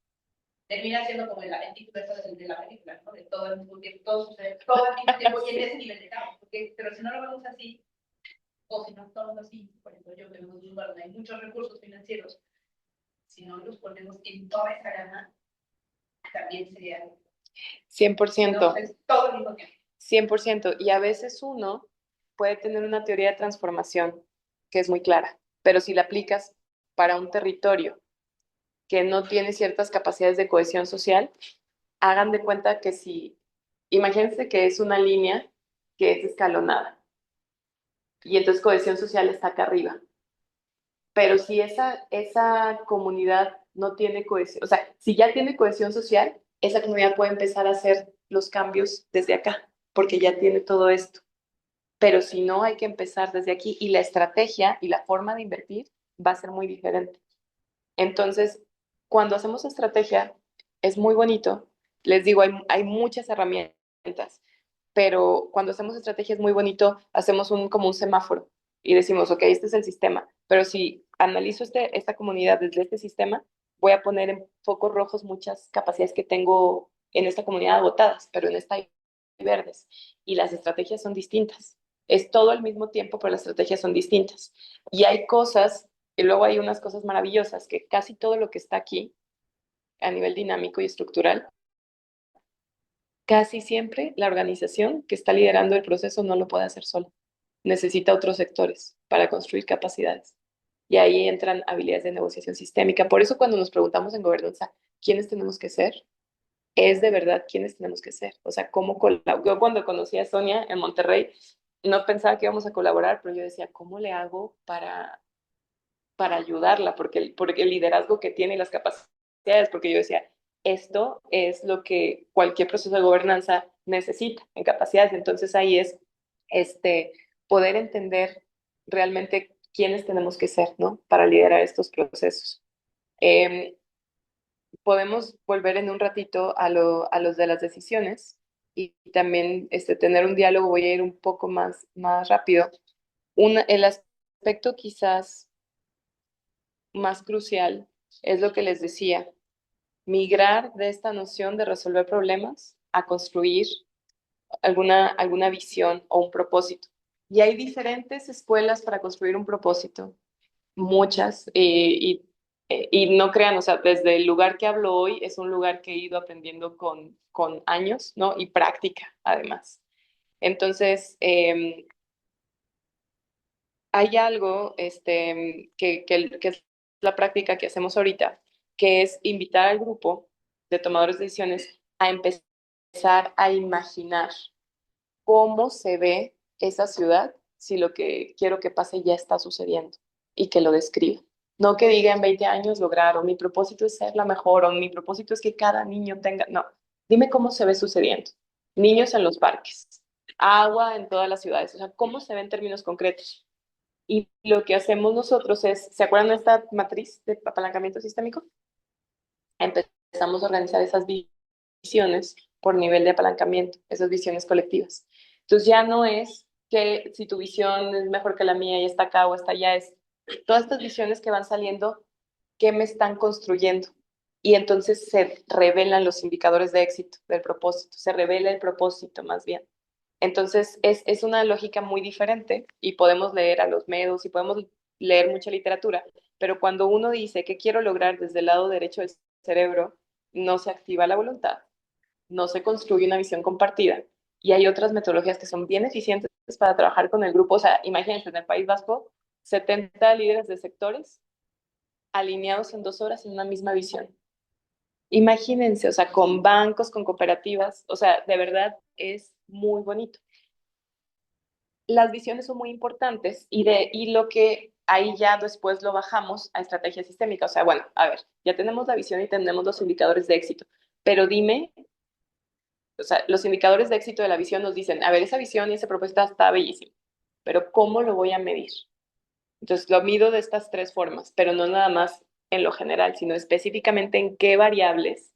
termina siendo como el título de la película, ¿no? De todo el mismo tiempo, todo sucede, todo al mismo tiempo y en ese nivel de caos. Pero si no lo vemos así, o si no estamos así, por ejemplo, yo vemos un lugar donde hay muchos recursos financieros, si no los ponemos en toda esa gama, también sería 100%. Entonces, todo el mismo tiempo. 100%. Y a veces uno puede tener una teoría de transformación que es muy clara, pero si la aplicas para un territorio que no tiene ciertas capacidades de cohesión social, hagan de cuenta que si, imagínense que es una línea que es escalonada y entonces cohesión social está acá arriba. Pero si esa comunidad no tiene cohesión, o sea, si ya tiene cohesión social, esa comunidad puede empezar a hacer los cambios desde acá, porque ya tiene todo esto. Pero si no, hay que empezar desde aquí y la estrategia y la forma de invertir va a ser muy diferente. Entonces, cuando hacemos estrategia, es muy bonito. Les digo, hay muchas herramientas, pero cuando hacemos estrategia es muy bonito, hacemos como un semáforo y decimos, ok, este es el sistema, pero si analizo esta comunidad desde este sistema, voy a poner en focos rojos muchas capacidades que tengo en esta comunidad agotadas, pero en esta hay verdes y las estrategias son distintas. Es todo al mismo tiempo, pero las estrategias son distintas. Y hay cosas, y luego hay unas cosas maravillosas, que casi todo lo que está aquí a nivel dinámico y estructural, casi siempre la organización que está liderando el proceso no lo puede hacer sola. Necesita otros sectores para construir capacidades. Y ahí entran habilidades de negociación sistémica. Por eso cuando nos preguntamos en gobernanza, ¿quiénes tenemos que ser? Es de verdad quiénes tenemos que ser. O sea, cómo colaborar. Yo cuando conocí a Sonia en Monterrey, no pensaba que íbamos a colaborar, pero yo decía, ¿cómo le hago para ayudarla? Porque el liderazgo que tiene y las capacidades, porque yo decía, esto es lo que cualquier proceso de gobernanza necesita en capacidades. Entonces ahí es este, poder entender realmente quiénes tenemos que ser, ¿no? Para liderar estos procesos. Eh, Podemos volver en un ratito a los de las decisiones y también tener un diálogo. Voy a ir un poco más rápido. El aspecto quizás más crucial es lo que les decía, migrar de esta noción de resolver problemas a construir alguna visión o un propósito. Y hay diferentes escuelas para construir un propósito, muchas, y no crean, o sea, desde el lugar que hablo hoy es un lugar que he ido aprendiendo con años, ¿no? Y práctica, además. Entonces, hay algo que es la práctica que hacemos ahorita, que es invitar al grupo de tomadores de decisiones a empezar a imaginar cómo se ve esa ciudad si lo que quiero que pase ya está sucediendo y que lo describa. No que diga en 20 años lograr, o mi propósito es ser la mejor, o mi propósito es que cada niño tenga, no, dime cómo se ve sucediendo. Niños en los parques, agua en todas las ciudades, o sea, cómo se ve en términos concretos. Y lo que hacemos nosotros es, ¿se acuerdan de esta matriz de apalancamiento sistémico? Empezamos a organizar esas visiones por nivel de apalancamiento, esas visiones colectivas. Entonces ya no es que si tu visión es mejor que la mía y está acá o está allá, es todas estas visiones que van saliendo, ¿qué me están construyendo? Y entonces se revelan los indicadores de éxito del propósito, se revela el propósito más bien. Entonces es una lógica muy diferente y podemos leer a los medios y podemos leer mucha literatura, pero cuando uno dice que quiero lograr desde el lado derecho del cerebro, no se activa la voluntad, no se construye una visión compartida. Y hay otras metodologías que son bien eficientes para trabajar con el grupo. O sea, imagínense, en el País Vasco, 70 líderes de sectores alineados en 2 horas en una misma visión. Imagínense, o sea, con bancos, con cooperativas, o sea, de verdad es muy bonito. Las visiones son muy importantes y lo que ahí ya después lo bajamos a estrategia sistémica. O sea, bueno, a ver, ya tenemos la visión y tenemos los indicadores de éxito, pero dime, o sea, los indicadores de éxito de la visión nos dicen, a ver, esa visión y esa propuesta está bellísima, pero ¿cómo lo voy a medir? Entonces lo mido de estas tres formas, pero no nada más en lo general, sino específicamente en qué variables,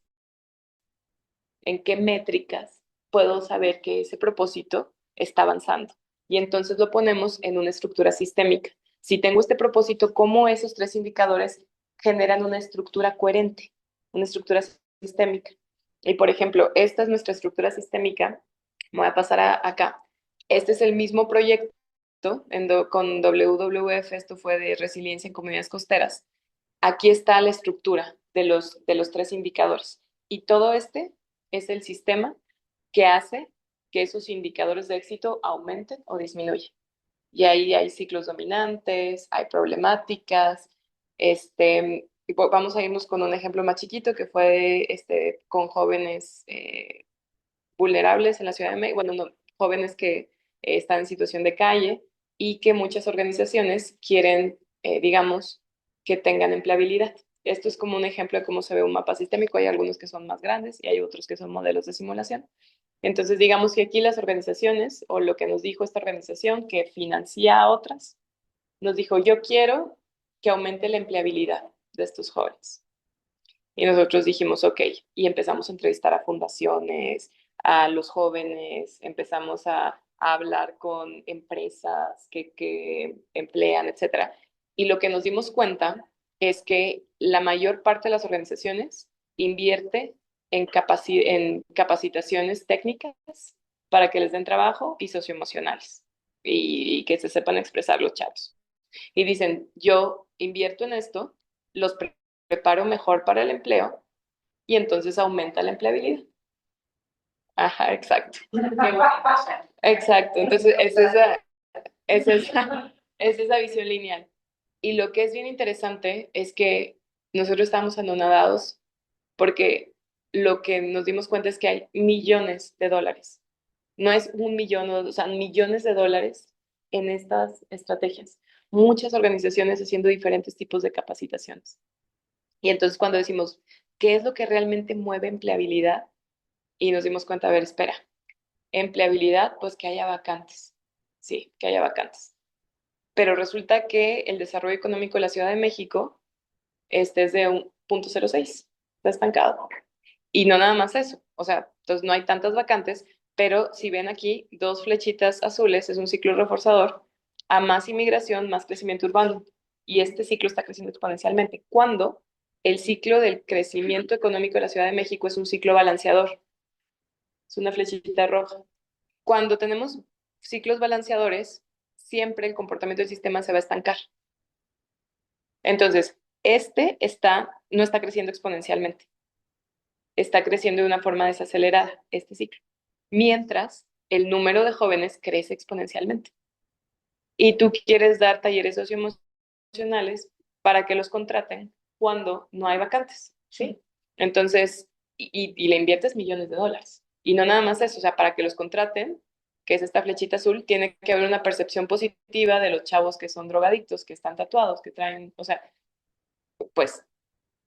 en qué métricas puedo saber que ese propósito está avanzando. Y entonces lo ponemos en una estructura sistémica. Si tengo este propósito, ¿cómo esos tres indicadores generan una estructura coherente, una estructura sistémica? Y por ejemplo, esta es nuestra estructura sistémica. Me voy a pasar acá. Este es el mismo proyecto con WWF, esto fue de resiliencia en comunidades costeras. Aquí está la estructura de los tres indicadores. Y todo este es el sistema que hace que esos indicadores de éxito aumenten o disminuyan. Y ahí hay ciclos dominantes, hay problemáticas. Vamos a irnos con un ejemplo más chiquito que fue con jóvenes vulnerables en la Ciudad de México, bueno, no, jóvenes que están en situación de calle y que muchas organizaciones quieren, digamos, que tengan empleabilidad. Esto es como un ejemplo de cómo se ve un mapa sistémico. Hay algunos que son más grandes y hay otros que son modelos de simulación. Entonces, digamos que aquí las organizaciones, o lo que nos dijo esta organización que financia a otras, nos dijo, yo quiero que aumente la empleabilidad de estos jóvenes. Y nosotros dijimos, ok, y empezamos a entrevistar a fundaciones, a los jóvenes, empezamos a hablar con empresas que emplean, etcétera. Y lo que nos dimos cuenta es que la mayor parte de las organizaciones invierte en capacitaciones técnicas para que les den trabajo y socioemocionales y que se sepan expresar los chavos. Y dicen, yo invierto en esto, los preparo mejor para el empleo y entonces aumenta la empleabilidad. Ajá, exacto. Exacto. Entonces, es esa visión lineal. Y lo que es bien interesante es que nosotros estamos anonadados porque lo que nos dimos cuenta es que hay millones de dólares. No es un millón, o sea, millones de dólares en estas estrategias. Muchas organizaciones haciendo diferentes tipos de capacitaciones. Y entonces cuando decimos, ¿qué es lo que realmente mueve empleabilidad? Y nos dimos cuenta, a ver, espera, empleabilidad, pues que haya vacantes. Sí, que haya vacantes. Pero resulta que el desarrollo económico de la Ciudad de México es de un 0.06, está estancado. Y no nada más eso, o sea, entonces no hay tantas vacantes, pero si ven aquí, dos flechitas azules, es un ciclo reforzador, a más inmigración, más crecimiento urbano. Y este ciclo está creciendo exponencialmente. Cuando el ciclo del crecimiento económico de la Ciudad de México es un ciclo balanceador, es una flechita roja. Cuando tenemos ciclos balanceadores, siempre el comportamiento del sistema se va a estancar. Entonces, no está creciendo exponencialmente, está creciendo de una forma desacelerada, este ciclo, mientras el número de jóvenes crece exponencialmente. Y tú quieres dar talleres socioemocionales para que los contraten cuando no hay vacantes, ¿sí? Entonces, y le inviertes millones de dólares. Y no nada más eso, o sea, para que los contraten, que es esta flechita azul, tiene que haber una percepción positiva de los chavos que son drogadictos, que están tatuados, que traen, o sea, pues,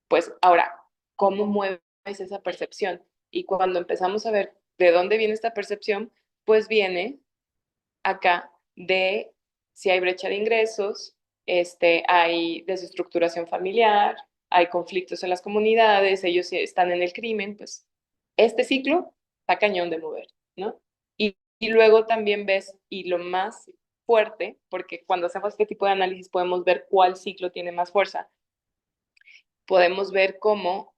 pues ahora, ¿cómo mueves esa percepción? Y cuando empezamos a ver de dónde viene esta percepción, pues viene acá de si hay brecha de ingresos, hay desestructuración familiar, hay conflictos en las comunidades, ellos están en el crimen, pues este ciclo está cañón de mover, ¿no? Y luego también ves, y lo más fuerte, porque cuando hacemos este tipo de análisis podemos ver cuál ciclo tiene más fuerza, podemos ver cómo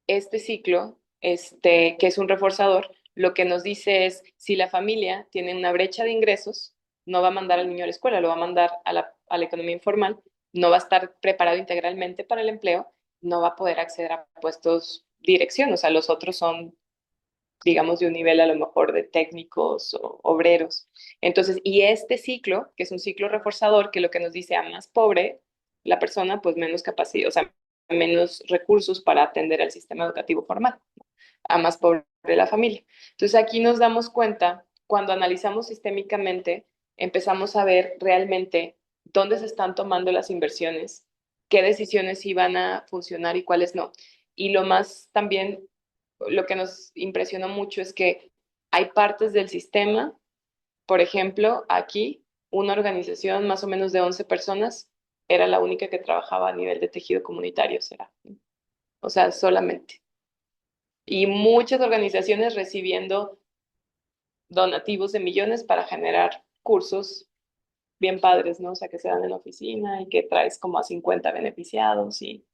este ciclo, que es un reforzador, lo que nos dice es, si la familia tiene una brecha de ingresos, no va a mandar al niño a la escuela, lo va a mandar a la economía informal, no va a estar preparado integralmente para el empleo, no va a poder acceder a puestos dirección, o sea, los otros son, digamos, de un nivel a lo mejor de técnicos o obreros. Entonces, y este ciclo, que es un ciclo reforzador, que lo que nos dice a más pobre la persona, pues menos capacidad, o sea, menos recursos para atender al sistema educativo formal, a más pobre la familia. Entonces, aquí nos damos cuenta, cuando analizamos sistémicamente, empezamos a ver realmente dónde se están tomando las inversiones, qué decisiones iban a funcionar y cuáles no. Y lo más también lo que nos impresionó mucho es que hay partes del sistema, por ejemplo, aquí una organización más o menos de 11 personas era la única que trabajaba a nivel de tejido comunitario, será. O sea, solamente. Y muchas organizaciones recibiendo donativos de millones para generar cursos bien padres, ¿no? O sea, que se dan en la oficina y que traes como a 50 beneficiados y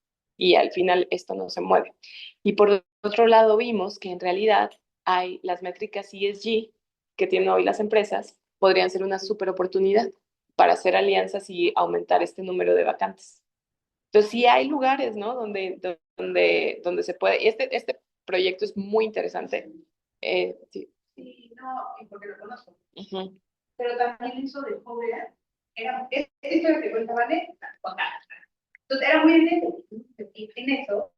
al final esto no se mueve. Y por otro lado vimos que en realidad hay las métricas ESG que tienen hoy las empresas, podrían ser una súper oportunidad para hacer alianzas y aumentar este número de vacantes. Entonces sí hay lugares, ¿no? Donde se puede, y este proyecto es muy interesante. Sí. Sí, no, y porque lo conozco. Ujú. Pero también eso de pobre era historia que contaba Neta. Entonces era muy evidente en eso,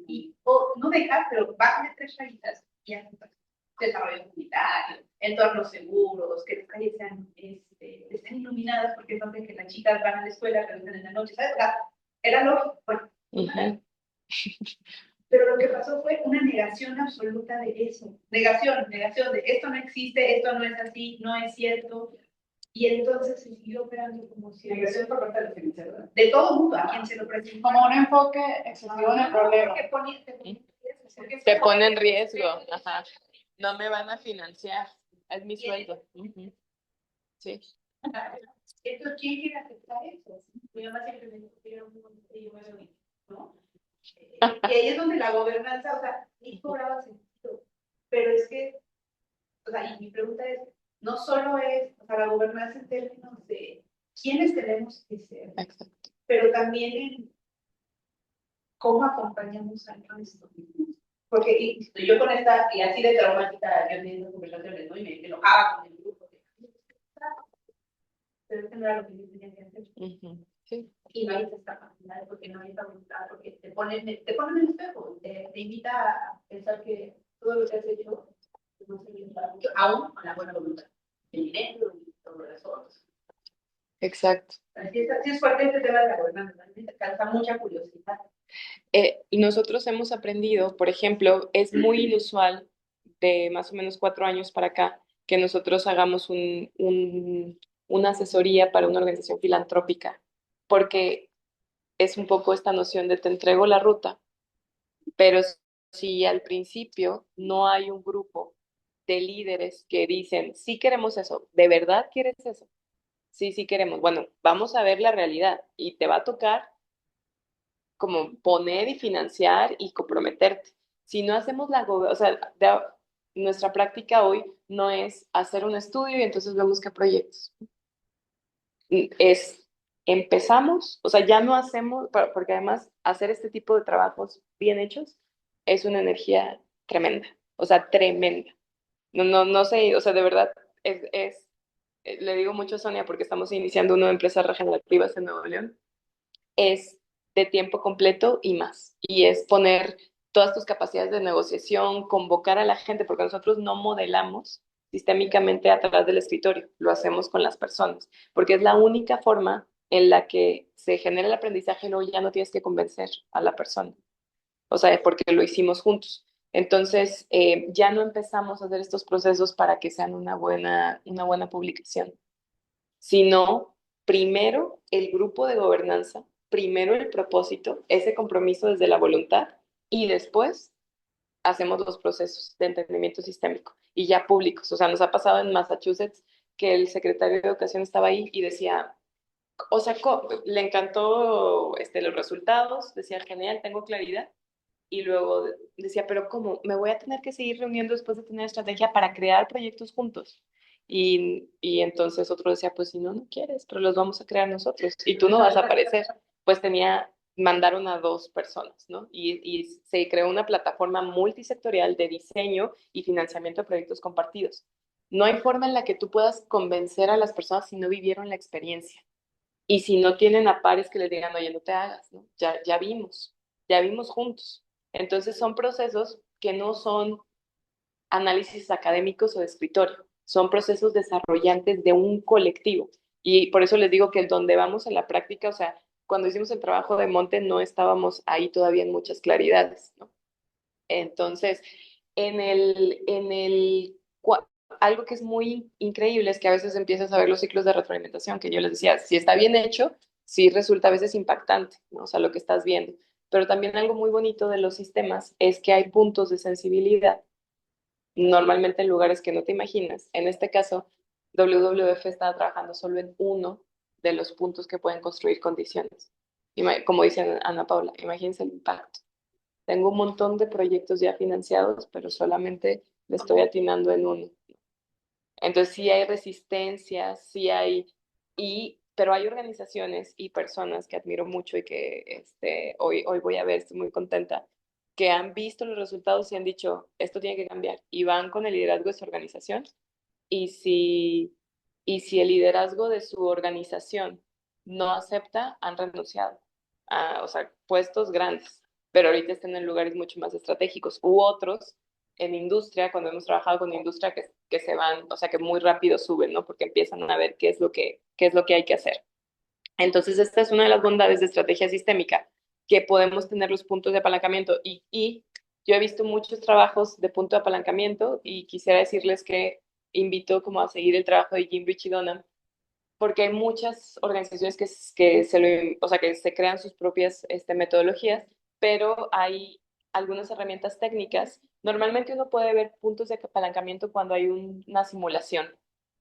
y no dejas, pero bájame tres rayitas y ya desarrollo comunitario, entornos seguros, que las calles estén iluminadas porque entonces que las chicas van a la escuela, regresan en la noche, ¿sabes? Era lógico, bueno. Ujú. Pero lo que pasó fue una negación absoluta de eso. Negación de esto no existe, esto no es así, no es cierto. Y entonces se siguió operando como si... Negación por parte del financiero. De todo mundo, a quien se lo presentó. Como un enfoque excesivo en el problema. Te pone en riesgo. Ajá. No me van a financiar. Es mi sueldo. Sí. Entonces, ¿quién quiere aceptar eso? Mi mamá siempre me dijo que era un ¿no? Y ahí es donde la gobernanza, o sea, sí cobraba sentido. Pero es que, o sea, y mi pregunta es, no solo es, o sea, la gobernanza en términos de quiénes tenemos que ser, Exacto. pero también en cómo acompañamos al resto. Porque y yo con esta, y así de traumática, yo teniendo conversaciones, ¿no? Y me enojaba con el grupo. Pero eso no era lo que yo tenía que hacer. Sí. Y no hay esta capacidad, porque no hay esta voluntad, porque te ponen en el espejo, te invita a pensar que todo lo que has hecho no sirve para mucho, aún con la buena voluntad, el dinero y todo eso. Exacto. Así es fuerte este tema de la gobernanza, me causa mucha curiosidad. Nosotros hemos aprendido, por ejemplo, es muy inusual de más o menos 4 años para acá que nosotros hagamos una asesoría para una organización filantrópica, porque es un poco esta noción de te entrego la ruta, pero si al principio no hay un grupo de líderes que dicen, sí queremos eso, ¿de verdad quieres eso? Sí, sí queremos. Bueno, vamos a ver la realidad y te va a tocar como poner y financiar y comprometerte. Si no hacemos o sea, nuestra práctica hoy no es hacer un estudio y entonces vemos qué proyectos. Es empezamos, o sea, ya no hacemos, porque además hacer este tipo de trabajos bien hechos es una energía tremenda, o sea, tremenda. No sé, o sea, de verdad, le digo mucho a Sonia porque estamos iniciando una empresa regenerativas en Nuevo León, es de tiempo completo y más. Y es poner todas tus capacidades de negociación, convocar a la gente, porque nosotros no modelamos sistémicamente atrás del escritorio, lo hacemos con las personas, porque es la única forma en la que se genera el aprendizaje, luego ya no tienes que convencer a la persona, o sea, porque lo hicimos juntos. Entonces, ya no empezamos a hacer estos procesos para que sean una buena publicación, sino primero el grupo de gobernanza, primero el propósito, ese compromiso desde la voluntad y después hacemos los procesos de entendimiento sistémico y ya públicos. O sea, nos ha pasado en Massachusetts que el secretario de Educación estaba ahí y decía, o sea, le encantó los resultados, decía, genial, tengo claridad. Y luego decía, pero ¿cómo? Me voy a tener que seguir reuniendo después de tener estrategia para crear proyectos juntos. Y entonces otro decía, pues si no, no quieres, pero los vamos a crear nosotros y tú no vas a aparecer. Pues mandaron a 2 personas, ¿no? Y se creó una plataforma multisectorial de diseño y financiamiento de proyectos compartidos. No hay forma en la que tú puedas convencer a las personas si no vivieron la experiencia. Y si no tienen a pares que les digan, oye, no te hagas, ¿no? Ya vimos juntos. Entonces son procesos que no son análisis académicos o de escritorio, son procesos desarrollantes de un colectivo. Y por eso les digo que el donde vamos en la práctica, o sea, cuando hicimos el trabajo de monte no estábamos ahí todavía en muchas claridades, ¿no? Entonces, algo que es muy increíble es que a veces empiezas a ver los ciclos de retroalimentación, que yo les decía, si está bien hecho, sí resulta a veces impactante, ¿no? O sea, lo que estás viendo. Pero también algo muy bonito de los sistemas es que hay puntos de sensibilidad, normalmente en lugares que no te imaginas. En este caso, WWF estaba trabajando solo en uno de los puntos que pueden construir condiciones. Como dice Ana Paula, imagínense el impacto. Tengo un montón de proyectos ya financiados, pero solamente le estoy atinando en uno. Entonces sí hay resistencia, pero hay organizaciones y personas que admiro mucho y que hoy voy a ver, estoy muy contenta, que han visto los resultados y han dicho, esto tiene que cambiar, y van con el liderazgo de su organización, y si el liderazgo de su organización no acepta, han renunciado a, o sea, puestos grandes, pero ahorita están en lugares mucho más estratégicos, u otros en industria, cuando hemos trabajado con industria, que se van, o sea, que muy rápido suben, ¿no? Porque empiezan a ver qué es lo que hay que hacer. Entonces, esta es una de las bondades de estrategia sistémica, que podemos tener los puntos de apalancamiento. Y yo he visto muchos trabajos de punto de apalancamiento y quisiera decirles que invito como a seguir el trabajo de Gingrich y Donham, porque hay muchas organizaciones o sea, que se crean sus propias metodologías, pero hay algunas herramientas técnicas. Normalmente uno puede ver puntos de apalancamiento cuando hay una simulación.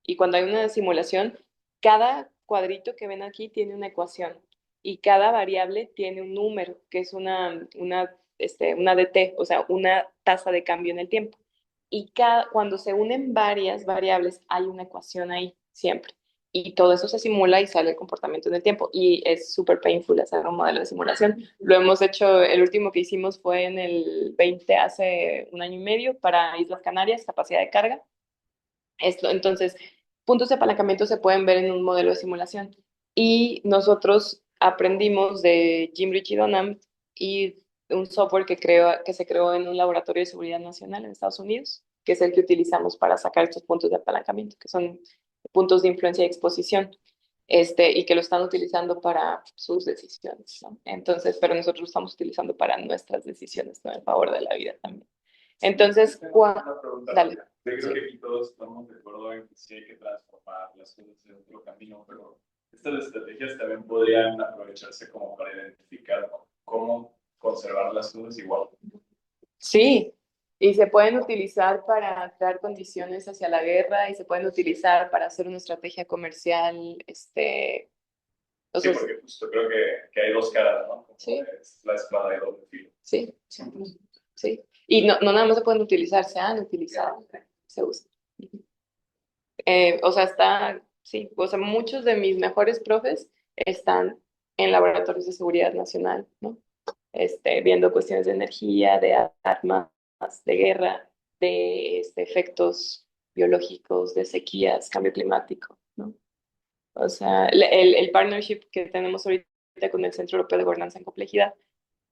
Y cuando hay una simulación, cada cuadrito que ven aquí tiene una ecuación y cada variable tiene un número, que es una DT, o sea, una tasa de cambio en el tiempo. Y cuando se unen varias variables, hay una ecuación ahí, siempre. Y todo eso se simula y sale el comportamiento en el tiempo. Y es súper painful hacer un modelo de simulación. Lo hemos hecho, el último que hicimos fue en el 20, hace un año y medio, para Islas Canarias, capacidad de carga. Entonces, puntos de apalancamiento se pueden ver en un modelo de simulación. Y nosotros aprendimos de Gingrich y Donham y un software que se creó en un laboratorio de seguridad nacional en Estados Unidos, que es el que utilizamos para sacar estos puntos de apalancamiento, que son puntos de influencia y exposición, y que lo están utilizando para sus decisiones, ¿no? Entonces, pero nosotros lo estamos utilizando para nuestras decisiones, ¿no? En favor de la vida también. Entonces, Una pregunta. dale. Yo creo Sí. que aquí todos estamos de acuerdo en que sí hay que transformar las cosas en otro camino, pero estas estrategias también podrían aprovecharse como para identificar cómo conservar las cosas igual. Sí, y se pueden utilizar para crear condiciones hacia la guerra y se pueden utilizar para hacer una estrategia comercial, o Sí, sea, porque justo creo que hay dos caras, ¿no? Como sí, es la espada de doble filo. sí, 100%, sí. Y no nada más se pueden utilizar, se han utilizado, se usan. O sea, sí, o sea, muchos de mis mejores profes están en laboratorios de seguridad nacional, ¿no? Viendo cuestiones de energía, de armas, de guerra, de efectos biológicos, de sequías, cambio climático, ¿no? O sea, el partnership que tenemos ahorita con el Centro Europeo de Gobernanza en Complejidad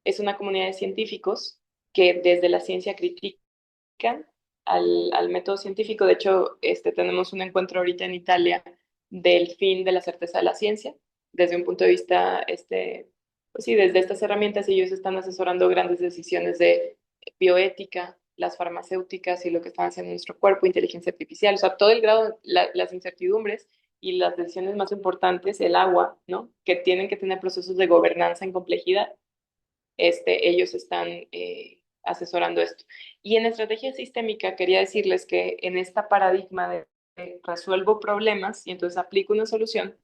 es una comunidad de científicos que desde la ciencia critican al método científico. De hecho, tenemos un encuentro ahorita en Italia del fin de la certeza de la ciencia, desde un punto de vista, pues sí, desde estas herramientas ellos están asesorando grandes decisiones de bioética, las farmacéuticas y lo que están haciendo en nuestro cuerpo, inteligencia artificial, o sea, todo el grado, las incertidumbres y las decisiones más importantes, el agua, ¿no? Que tienen que tener procesos de gobernanza en complejidad, ellos están asesorando esto. Y en estrategia sistémica quería decirles que en esta paradigma de resuelvo problemas y entonces aplico una solución,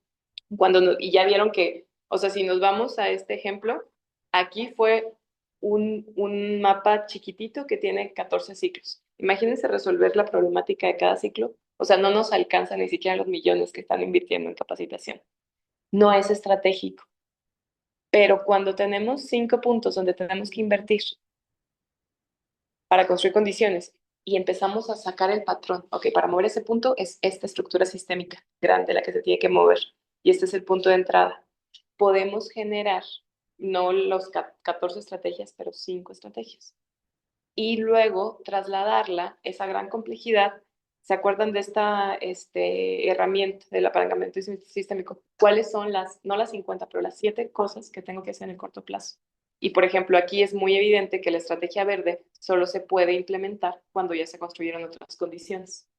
y ya vieron que, o sea, si nos vamos a este ejemplo, aquí fue un mapa chiquitito que tiene 14 ciclos. Imagínense resolver la problemática de cada ciclo. O sea, no nos alcanza ni siquiera los millones que están invirtiendo en capacitación. No es estratégico. Pero cuando tenemos 5 puntos donde tenemos que invertir para construir condiciones y empezamos a sacar el patrón, ok, para mover ese punto es esta estructura sistémica grande la que se tiene que mover y este es el punto de entrada. Podemos generar no los 14 estrategias, pero 5 estrategias. Y luego trasladarla, esa gran complejidad. ¿Se acuerdan de esta herramienta del apalancamiento sistémico? ¿Cuáles son no las 50, pero las 7 cosas que tengo que hacer en el corto plazo? Y por ejemplo, aquí es muy evidente que la estrategia verde solo se puede implementar cuando ya se construyeron otras condiciones.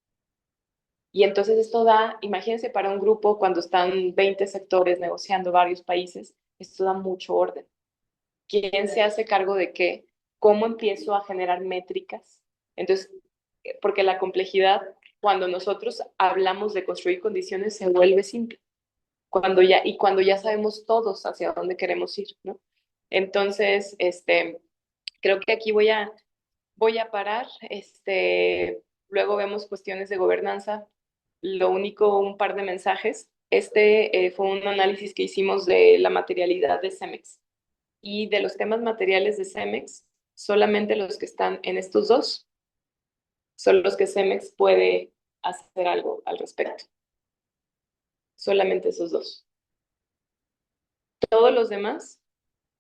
Y entonces esto da, imagínense para un grupo cuando están 20 sectores negociando varios países, esto da mucho orden. ¿Quién se hace cargo de qué? ¿Cómo empiezo a generar métricas? Entonces, porque la complejidad, cuando nosotros hablamos de construir condiciones, se vuelve simple. Cuando ya sabemos todos hacia dónde queremos ir, ¿no? Entonces, creo que aquí voy a parar. Luego vemos cuestiones de gobernanza. Lo único, un par de mensajes. Fue un análisis que hicimos de la materialidad de Cemex. Y de los temas materiales de Cemex, solamente los que están en estos dos son los que Cemex puede hacer algo al respecto. Solamente esos dos. Todos los demás,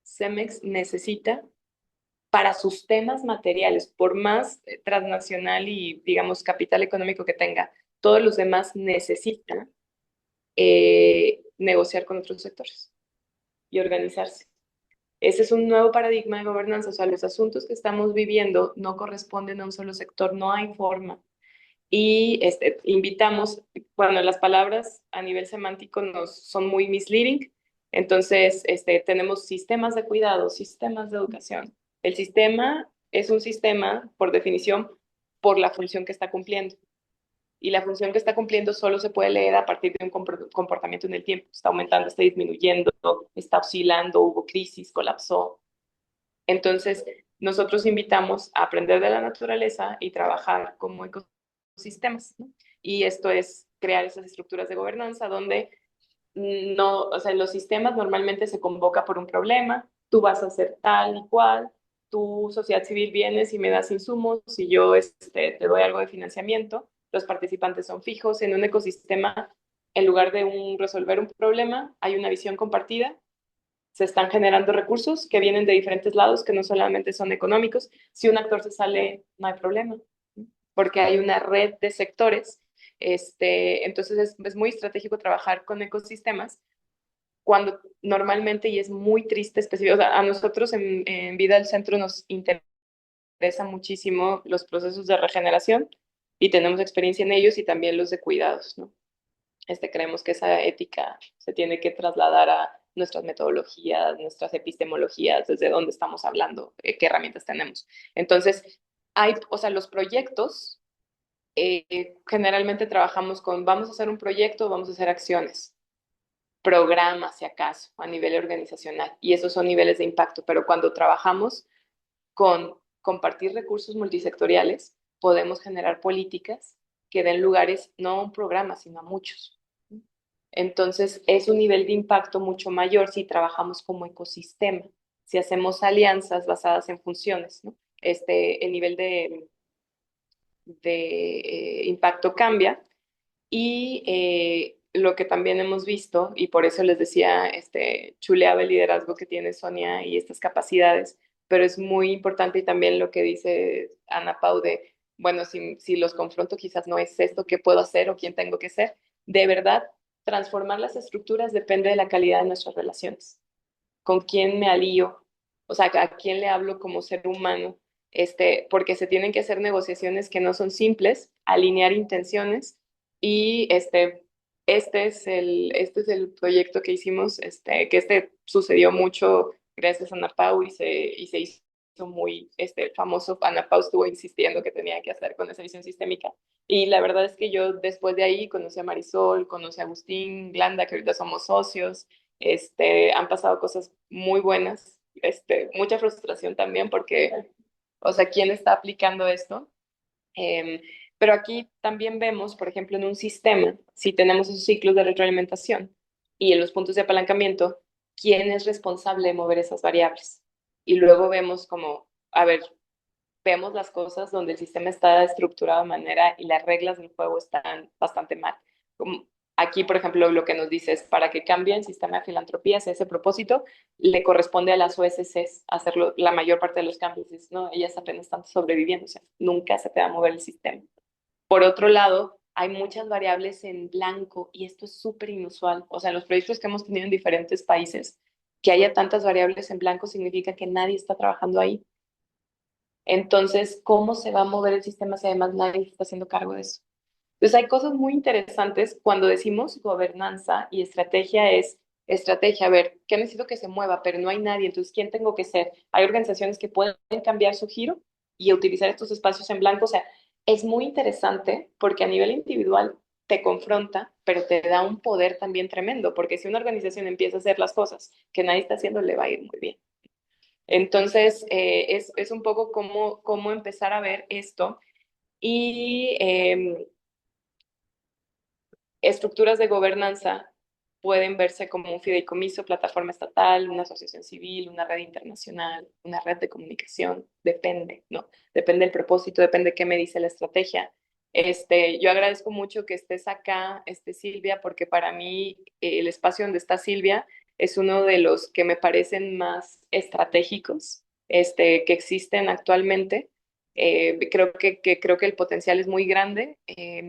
Cemex necesita para sus temas materiales, por más transnacional y, digamos, capital económico que tenga, todos los demás necesitan negociar con otros sectores y organizarse. Ese es un nuevo paradigma de gobernanza, o sea, los asuntos que estamos viviendo no corresponden a un solo sector, no hay forma. Y invitamos, bueno, las palabras a nivel semántico nos son muy misleading, entonces tenemos sistemas de cuidado, sistemas de educación. El sistema es un sistema, por definición, por la función que está cumpliendo. Y la función que está cumpliendo solo se puede leer a partir de un comportamiento en el tiempo. Está aumentando, está disminuyendo, está oscilando, hubo crisis, colapsó. Entonces, nosotros invitamos a aprender de la naturaleza y trabajar como ecosistemas, ¿no? Y esto es crear esas estructuras de gobernanza donde no, o sea, en los sistemas normalmente se convoca por un problema, tú vas a hacer tal y cual, tu sociedad civil vienes y me das insumos y yo te doy algo de financiamiento, los participantes son fijos en un ecosistema, en lugar de resolver un problema, hay una visión compartida, se están generando recursos que vienen de diferentes lados, que no solamente son económicos. Si un actor se sale, no hay problema, porque hay una red de sectores. Entonces es muy estratégico trabajar con ecosistemas cuando normalmente, y es muy triste, específico, o sea, a nosotros en Vida del Centro nos interesa muchísimo los procesos de regeneración y tenemos experiencia en ellos y también los de cuidados, ¿no? Creemos que esa ética se tiene que trasladar a nuestras metodologías, nuestras epistemologías, desde dónde estamos hablando, qué herramientas tenemos. Entonces, o sea, los proyectos, generalmente trabajamos con, vamos a hacer un proyecto, vamos a hacer acciones, programas, si acaso, a nivel organizacional, y esos son niveles de impacto, pero cuando trabajamos con compartir recursos multisectoriales, podemos generar políticas que den lugares no a un programa, sino a muchos. Entonces, es un nivel de impacto mucho mayor si trabajamos como ecosistema, si hacemos alianzas basadas en funciones, ¿no? El nivel de impacto cambia y lo que también hemos visto, y por eso les decía, chuleaba el liderazgo que tiene Sonia y estas capacidades, pero es muy importante y también lo que dice Ana Pau de, bueno, si los confronto quizás no es esto que puedo hacer o quién tengo que ser. De verdad, transformar las estructuras depende de la calidad de nuestras relaciones. ¿Con quién me alío? O sea, ¿a quién le hablo como ser humano? Porque se tienen que hacer negociaciones que no son simples, alinear intenciones y este es el proyecto que hicimos, que sucedió mucho gracias a Ana Pau y se hizo muy famoso. Ana Pau estuvo insistiendo que tenía que hacer con esa visión sistémica. Y la verdad es que yo después de ahí conocí a Marisol, conocí a Agustín Glanda, que ahorita somos socios. Han pasado cosas muy buenas, mucha frustración también porque, o sea, ¿quién está aplicando esto? Eh, pero aquí también vemos, por ejemplo, en un sistema, si tenemos esos ciclos de retroalimentación y en los puntos de apalancamiento, ¿quién es responsable de mover esas variables? Y luego vemos como, a ver, vemos las cosas donde el sistema está estructurado de manera y las reglas del juego están bastante mal. Como aquí, por ejemplo, lo que nos dice es, para que cambie el sistema de filantropía hacia ese propósito, le corresponde a las OSCs hacerlo la mayor parte de los cambios. ¿No? Ellas apenas están sobreviviendo, o sea, nunca se te va a mover el sistema. Por otro lado, hay muchas variables en blanco y esto es súper inusual. O sea, en los proyectos que hemos tenido en diferentes países, que haya tantas variables en blanco significa que nadie está trabajando ahí. Entonces, ¿cómo se va a mover el sistema si además nadie está haciendo cargo de eso? Entonces, hay cosas muy interesantes cuando decimos gobernanza y estrategia es estrategia, a ver, ¿qué necesito que se mueva? Pero no hay nadie, entonces, ¿quién tengo que ser? Hay organizaciones que pueden cambiar su giro y utilizar estos espacios en blanco, o sea, es muy interesante porque a nivel individual te confronta, pero te da un poder también tremendo, porque si una organización empieza a hacer las cosas que nadie está haciendo, le va a ir muy bien. Entonces, es un poco cómo empezar a ver esto y estructuras de gobernanza pueden verse como un fideicomiso, plataforma estatal, una asociación civil, una red internacional, una red de comunicación, depende, ¿no? Depende del propósito, depende de qué me dice la estrategia. Yo agradezco mucho que estés acá, Silvia, porque para mí el espacio donde está Silvia es uno de los que me parecen más estratégicos, que existen actualmente. Creo que el potencial es muy grande.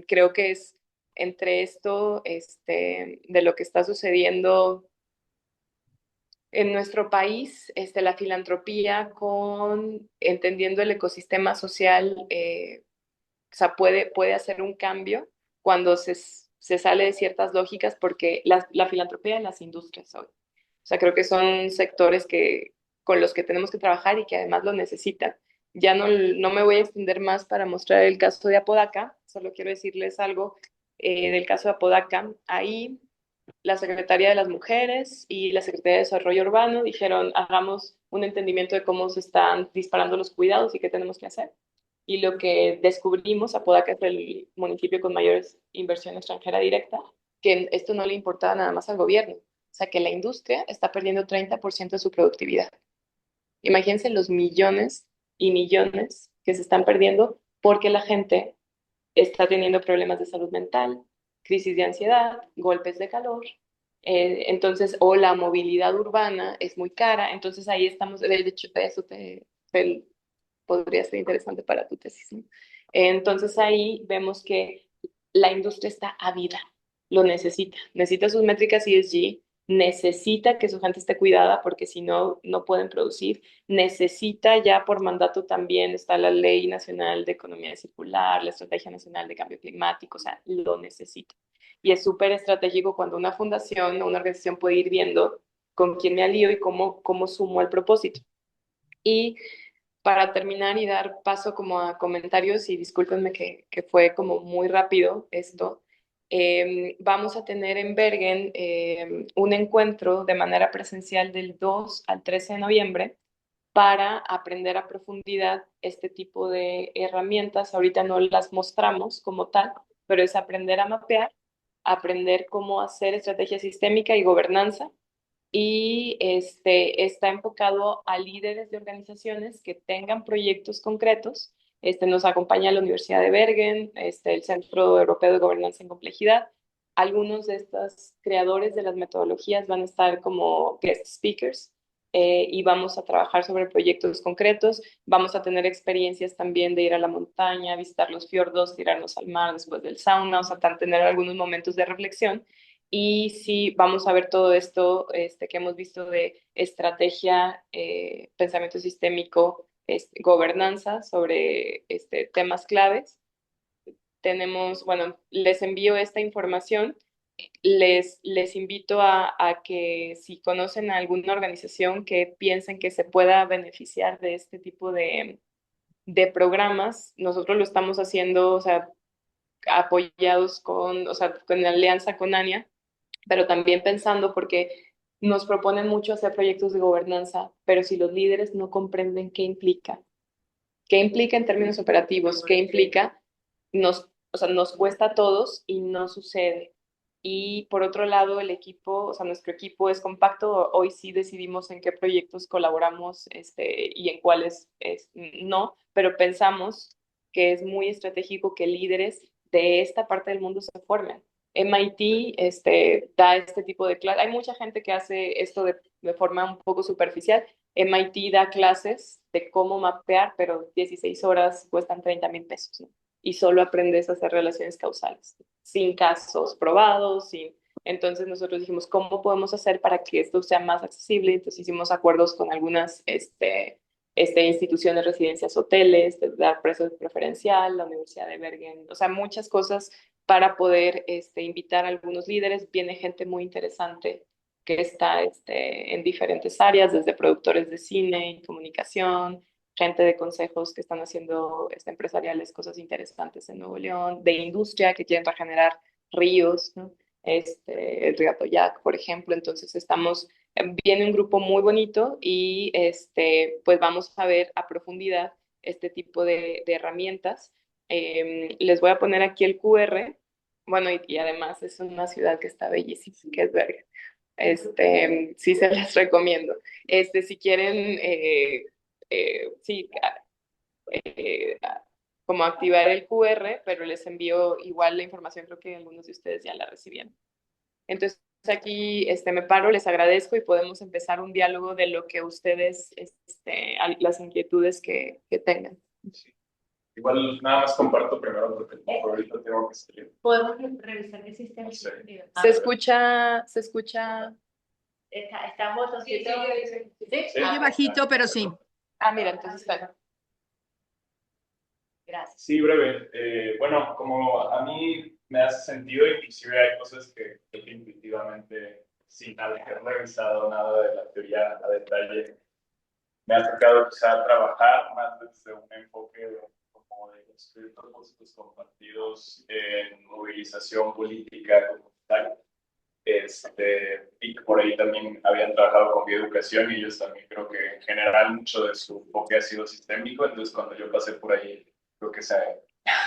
Creo que es entre esto, de lo que está sucediendo En nuestro país, la filantropía entendiendo el ecosistema social, o sea, puede hacer un cambio cuando se sale de ciertas lógicas, porque la filantropía en las industrias hoy. O sea, creo que son sectores con los que tenemos que trabajar y que además lo necesitan. Ya no me voy a extender más para mostrar el caso de Apodaca, solo quiero decirles algo del caso de Apodaca. Ahí la Secretaría de las Mujeres y la Secretaría de Desarrollo Urbano dijeron, hagamos un entendimiento de cómo se están disparando los cuidados y qué tenemos que hacer. Y lo que descubrimos, Apodaca es el municipio con mayor inversión extranjera directa, que esto no le importaba nada más al gobierno. O sea, que la industria está perdiendo 30% de su productividad. Imagínense los millones y millones que se están perdiendo porque la gente está teniendo problemas de salud mental, crisis de ansiedad, golpes de calor. Entonces, o la movilidad urbana es muy cara. Entonces ahí estamos, de hecho, eso podría ser interesante para tu tesis, ¿no? Entonces ahí vemos que la industria está ávida, lo necesita sus métricas ESG, necesita que su gente esté cuidada porque si no, no pueden producir, necesita ya por mandato también, está la Ley Nacional de Economía Circular, la Estrategia Nacional de Cambio Climático, o sea, lo necesita. Y es súper estratégico cuando una fundación o una organización puede ir viendo con quién me alío y cómo sumo al propósito. Y para terminar y dar paso como a comentarios, y discúlpenme que fue como muy rápido esto, vamos a tener en Bergen un encuentro de manera presencial del 2 al 13 de noviembre para aprender a profundidad este tipo de herramientas. Ahorita no las mostramos como tal, pero es aprender a mapear, aprender cómo hacer estrategia sistémica y gobernanza, y está enfocado a líderes de organizaciones que tengan proyectos concretos. Nos acompaña la Universidad de Bergen, el Centro Europeo de Gobernanza en Complejidad. Algunos de estos creadores de las metodologías van a estar como guest speakers, y vamos a trabajar sobre proyectos concretos. Vamos a tener experiencias también de ir a la montaña, visitar los fiordos, tirarnos al mar después del sauna, o sea, tener algunos momentos de reflexión. Y sí, vamos a ver todo esto que hemos visto de estrategia, pensamiento sistémico, gobernanza sobre temas claves. Bueno, les envío esta información. Les invito a que si conocen a alguna organización que piensen que se pueda beneficiar de este tipo de programas, nosotros lo estamos haciendo, o sea, apoyados o sea, con la alianza con ANIA, pero también pensando porque nos proponen mucho hacer proyectos de gobernanza, pero si los líderes no comprenden qué implica en términos operativos, qué implica, o sea, nos cuesta a todos y no sucede. Y por otro lado, el equipo, o sea, nuestro equipo es compacto. Hoy sí decidimos en qué proyectos colaboramos, y en cuáles no, pero pensamos que es muy estratégico que líderes de esta parte del mundo se formen. MIT da este tipo de clases. Hay mucha gente que hace esto de forma un poco superficial. MIT da clases de cómo mapear, pero 16 horas cuestan 30,000 pesos, ¿no? Y solo aprendes a hacer relaciones causales, sin casos probados, sin... Entonces nosotros dijimos, ¿cómo podemos hacer para que esto sea más accesible? Entonces hicimos acuerdos con algunas instituciones, residencias, hoteles, de dar precio preferencial, la Universidad de Bergen, o sea, muchas cosas para poder invitar a algunos líderes. Viene gente muy interesante que está en diferentes áreas, desde productores de cine y comunicación, gente de consejos que están haciendo empresariales cosas interesantes en Nuevo León, de industria que quieren regenerar ríos, ¿no? El río Atoyac, por ejemplo. Entonces viene un grupo muy bonito y pues vamos a ver a profundidad este tipo de herramientas. Les voy a poner aquí el QR. Bueno, y además es una ciudad que está bellísima, que es Bergen. Sí se las recomiendo. Si quieren, sí, eh, como activar el QR, pero les envío igual la información, creo que algunos de ustedes ya la recibieron. Entonces, aquí me paro, les agradezco y podemos empezar un diálogo de lo que ustedes, las inquietudes que tengan. Sí. Igual nada más comparto primero porque por ahorita tengo que salir. Podemos revisar qué sistema. No sé. Se escucha Está botoncito. ¿Sí? Sí. Oye, bajito, pero sí. Ah, mira, entonces está. Gracias. Sí, breve. Bueno, como a mí me hace sentido, inclusive hay cosas que creo que intuitivamente, sin haber revisado nada de la teoría a detalle, me ha tocado quizá trabajar más desde un enfoque como de construir propósitos compartidos en movilización política comunitaria. Y por ahí también habían trabajado con bioeducación y ellos también creo que en general mucho de su enfoque ha sido sistémico, entonces cuando yo pasé por ahí, creo que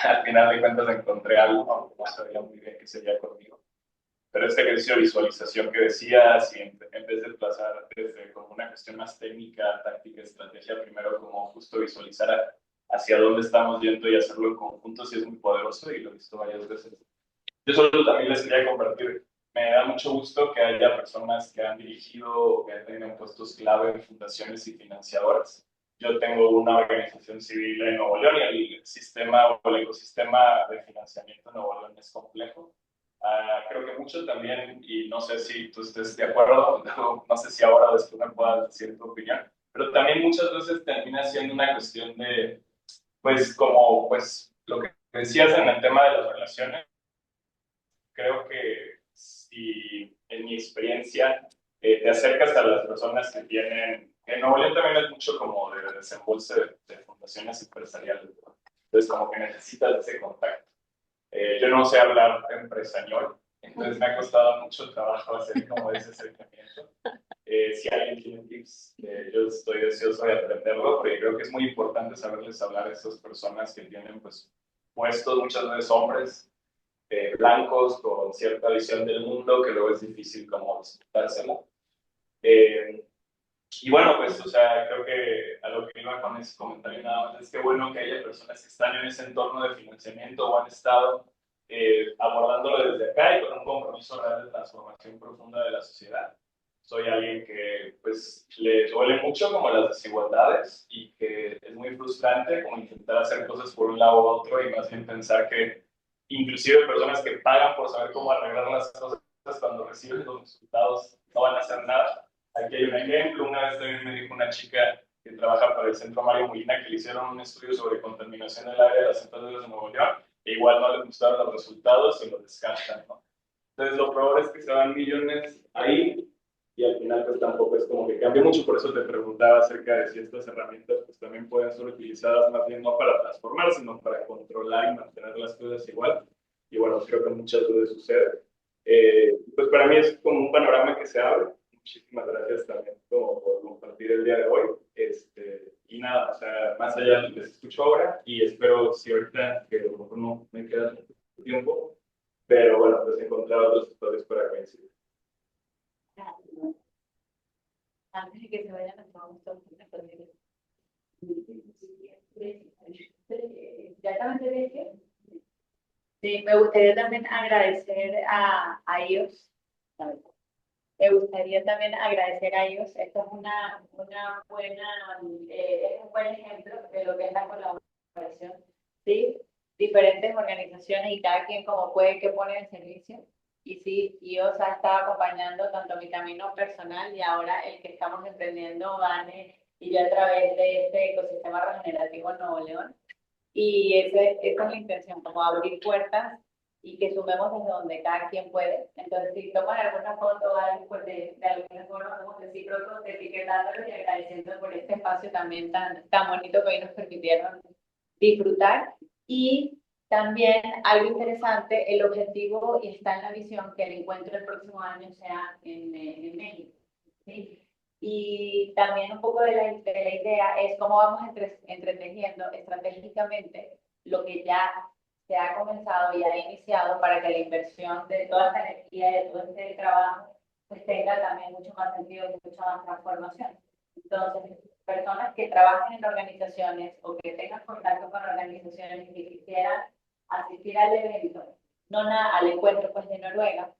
al final de cuentas encontré algo, aunque no sabía muy bien qué sería conmigo. Pero este ejercicio de visualización que decías, y en vez de desplazar desde como una cuestión más técnica, táctica, estrategia, primero como justo visualizar hacia dónde estamos yendo y hacerlo en conjunto, sí es muy poderoso y lo he visto varias veces. Yo solo también les quería compartir, me da mucho gusto que haya personas que han dirigido o que tengan puestos clave en fundaciones y financiadoras. Yo tengo una organización civil en Nuevo León y el sistema o el ecosistema de financiamiento en Nuevo León es complejo. Creo que mucho también, y no sé si tú estés de acuerdo, no sé si ahora o después me puedas decir tu opinión, pero también muchas veces termina siendo una cuestión de, pues como pues lo que decías en el tema de las relaciones, creo que si en mi experiencia te acercas a las personas que tienen, en Nuevo León también es mucho como de desembolso de fundaciones empresariales, ¿no? Entonces como que necesitas ese contacto. Yo no sé hablar empresañol, entonces me ha costado mucho trabajo hacer como ese acercamiento. Si alguien tiene tips, yo estoy deseoso de aprenderlo, porque creo que es muy importante saberles hablar a esas personas que tienen pues puestos, muchas veces hombres, blancos con cierta visión del mundo que luego es difícil como disputársela. Y bueno, pues, o sea, creo que a lo que iba con ese comentario nada más es que bueno que haya personas que están en ese entorno de financiamiento o han estado abordándolo desde acá y con un compromiso real de transformación profunda de la sociedad. Soy alguien que pues le duele mucho como las desigualdades y que es muy frustrante como intentar hacer cosas por un lado u otro y más bien pensar que inclusive personas que pagan por saber cómo arreglar las cosas cuando reciben los resultados no van a hacer nada. Aquí hay un ejemplo, una vez también me dijo una chica que trabaja para el Centro Mario Molina que le hicieron un estudio sobre contaminación del aire de las centrales de Nuevo León e igual no les gustaron los resultados y lo descartan, ¿no? Entonces lo peor es que se van millones ahí y al final pues tampoco es como que cambie mucho, por eso te preguntaba acerca de si estas herramientas pues también pueden ser utilizadas más bien no para transformar, sino para controlar y mantener las cosas igual. Y bueno, creo que muchas veces sucede. Pues para mí es como un panorama que se abre. Muchísimas gracias también por compartir el día de hoy. Y nada, o sea, más allá les escucho ahora y espero si ahorita, que a lo mejor no me queda mucho tiempo, pero bueno, pues encontrar otros espacios para coincidir. Antes de que se vayan, nos vamos a ¿ya saben de qué? Sí, me gustaría también agradecer a ellos. Me gustaría también agradecer a ellos. Esto es una buena, es un buen ejemplo de lo que es la colaboración. ¿Sí? Diferentes organizaciones y cada quien como puede que pone en servicio. Y sí, IOS ha estado acompañando tanto mi camino personal y ahora el que estamos emprendiendo, Vane, y yo a través de este ecosistema regenerativo en Nuevo León. Y esa es la intención, como abrir puertas y que sumemos desde donde cada quien puede. Entonces, si toman alguna foto o algo, pues de alguna forma somos recíprocos, etiquetándolos y agradeciendo por este espacio también tan bonito que hoy nos permitieron disfrutar. Y también algo interesante, el objetivo y está en la visión que el encuentro el próximo año sea en México. ¿Sí? Y también un poco de la idea es cómo vamos entretejiendo estratégicamente lo que ya se ha comenzado y ha iniciado para que la inversión de toda esta energía y de todo este trabajo pues tenga también mucho más sentido y mucha más transformación. Entonces, personas que trabajen en organizaciones o que tengan contacto con organizaciones y que quisieran asistir al evento, no nada al encuentro pues de Noruega,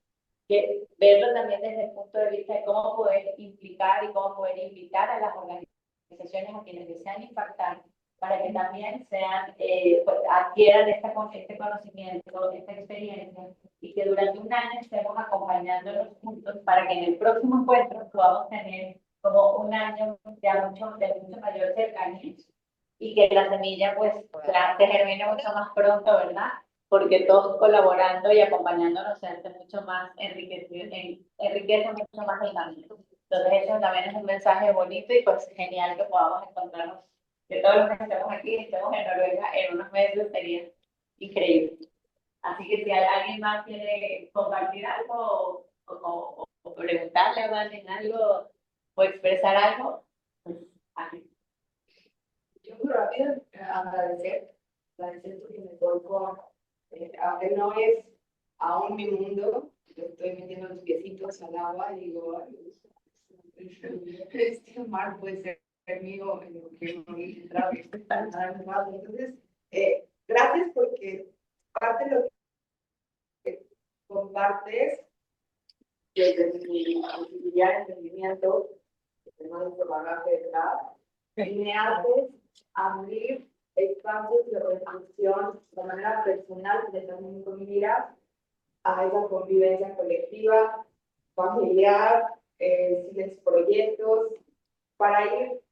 que verlo también desde el punto de vista de cómo poder implicar y cómo poder invitar a las organizaciones a quienes desean impactar para que también sean, pues, adquieran este conocimiento, esta experiencia y que durante un un año estemos acompañándolos juntos para que en el próximo encuentro podamos tener como un año de mucho mayor cercanía y que la semilla pues se germine mucho más pronto, ¿verdad? Porque todos colaborando y acompañándonos se hace mucho más enriquece mucho más el camino. Entonces eso también es un mensaje bonito y pues genial que podamos encontrarnos, que todos los que estemos aquí, estemos en Noruega en unos meses, sería increíble. Así que si alguien más quiere compartir algo o preguntarle a alguien algo o expresar algo, pues aquí. Yo rápido agradecer porque me voy con, aunque no es aún mi mundo, yo estoy metiendo los piecitos al agua y digo, "Ay, este mar puede ser mío en lo que no he entrado, entonces, gracias porque parte de lo que compartes desde mi ya entendimiento, que tengo mucho bagaje detrás, me haces abrir espacios de reflexión de manera personal, que también con miras a esa convivencia colectiva, familiar, tienes proyectos, para ir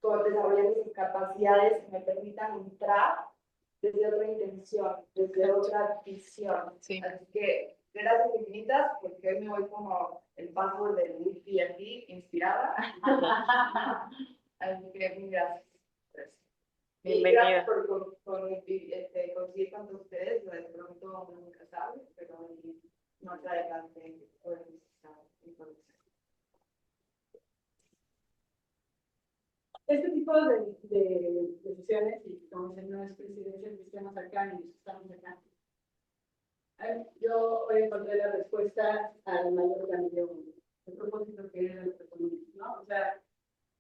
desarrollando sus capacidades que me permitan entrar desde otra intención, desde otra visión. Sí. Así que gracias infinitas, porque hoy me voy como el password del wifi aquí, inspirada. Así que muy gracias. Y gracias por coincidir con ustedes, lo de pronto nunca sabe, pero más adelante podemos estar en conexión. Este tipo de decisiones, y como se no es presidencia, estamos acá y estamos acá. Yo hoy encontré la respuesta al mayor cambio de propósito que era el económico, ¿no? O sea,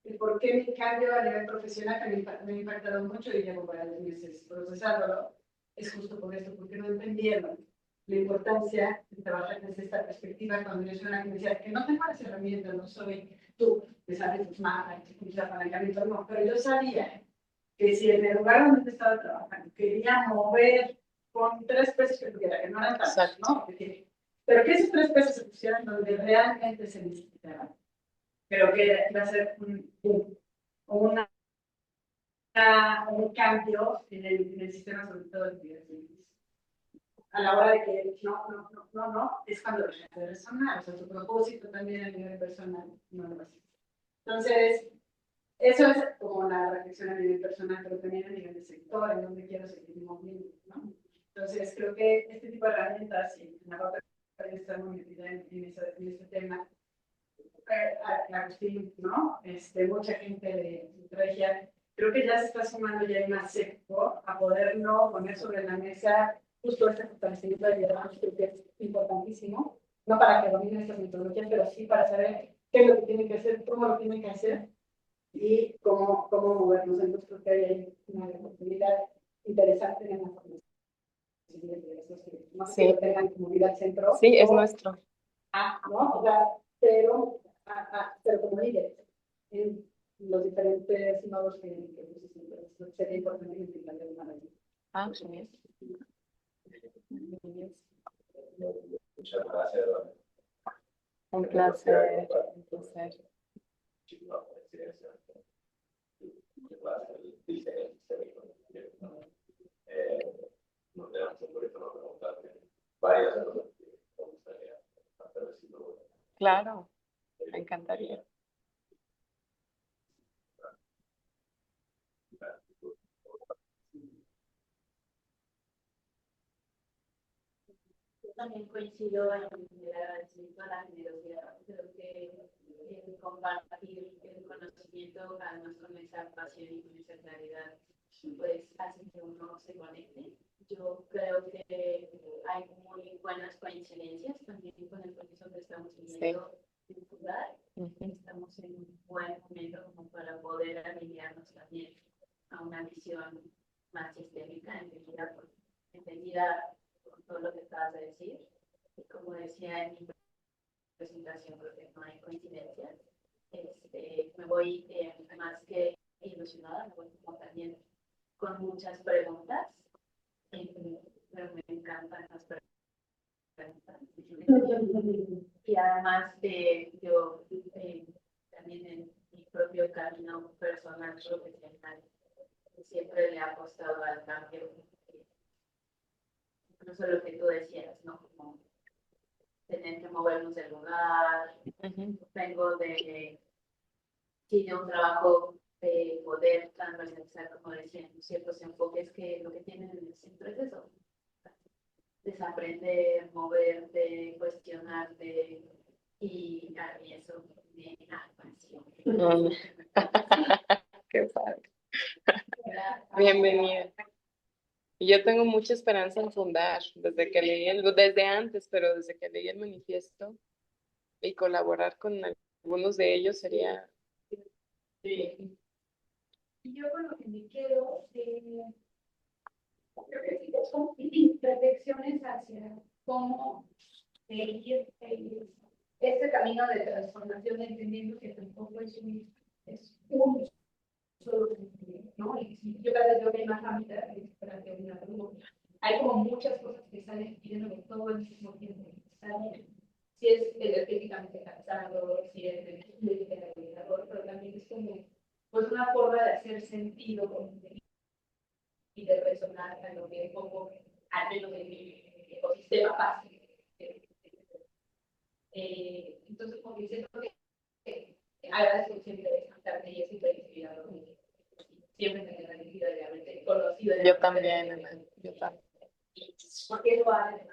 el por qué mi cambio a nivel profesional que me ha impactado mucho y llevo varios meses procesándolo, es justo por esto, porque no entendieron la importancia de trabajar desde esta perspectiva cuando yo soy una que me decía que no tengo las herramientas, no soy tú, que sabes tus mapas, tus apalancamientos, no, pero yo sabía que si en el lugar donde estaba trabajando quería mover con 3 pesos que tuviera, que no eran tantos, ¿no? Pero que esos 3 pesos se pusieran donde realmente se necesitaban. Creo que va a ser un cambio en el sistema, sobre todo de actividades. A la hora de que no, es cuando lo deja de resonar, o sea, tu propósito también a nivel personal no lo hace. Entonces, eso es como la reflexión a nivel personal, pero también a nivel de sector, en donde quiero seguir moviendo, ¿no? Entonces, creo que este tipo de herramientas, y la parte de estar muy metida en este tema, Agustín, ¿no? Mucha gente de Regia, creo que ya se está sumando ya en más sector a poder no poner sobre la mesa justo este fortalecimiento de liderazgo, que es importantísimo, no para que dominen estas metodologías, pero sí para saber qué es lo que tienen que hacer, cómo lo tienen que hacer y cómo movernos. Entonces creo que hay una oportunidad interesante en la formación. No sé si lo tengan como vida al centro. Sí, es nuestro. ¿No? O sea, pero como líderes en los diferentes nodos que sería importante identificar de una manera. Genial. Muchas gracias. Un placer. Un placer. Claro, me encantaría. Yo también coincido en el agradecimiento a la generosidad. Creo que el compartir el conocimiento, además con esa pasión y con esa claridad, pues hace que uno se conecte. Yo creo que hay muy buenas coincidencias también con el proceso que estamos viviendo en Fundar. Estamos en un buen momento como para poder alinearnos también a una visión más sistémica, entendida con todo lo que acabas de decir. Y como decía en mi presentación, creo que no hay coincidencias. Me voy más que ilusionada, me voy como también con muchas preguntas, pero me encantan las preguntas Y además yo también en mi propio camino personal, profesional, siempre le ha apostado al cambio, incluso lo que tú decías, ¿no? Como tener que movernos del lugar. Vengo sí, de un trabajo de poder transversalizar, como decían, ciertos enfoques que lo que tienen en el centro es eso: desaprender, moverte, cuestionarte, y a mí eso me apasiona. Qué padre. Bienvenida. Y yo tengo mucha esperanza en fundar, desde antes, pero desde que leí el manifiesto y colaborar con algunos de ellos sería... Y yo con lo que me quedo, creo que sí, son reflexiones hacia cómo seguir este camino de transformación, entendiendo que tampoco es un solo sentido, ¿no? Y si yo cada vez veo que hay más ámbitos para terminar, hay como muchas cosas que salen pidiendo que todo el mismo tiempo está bien. Si es energéticamente cansado, si es rehabilitador, pero también es como pues una forma de hacer sentido y de resonar a lo que pongo, al menos en mi ecosistema fácil. Entonces, como que siento que agradezco siempre escucharte y es súper inspirador. Siempre me queda agradecida de haberte conocido. Yo también, yo también. ¿Por qué lo haces?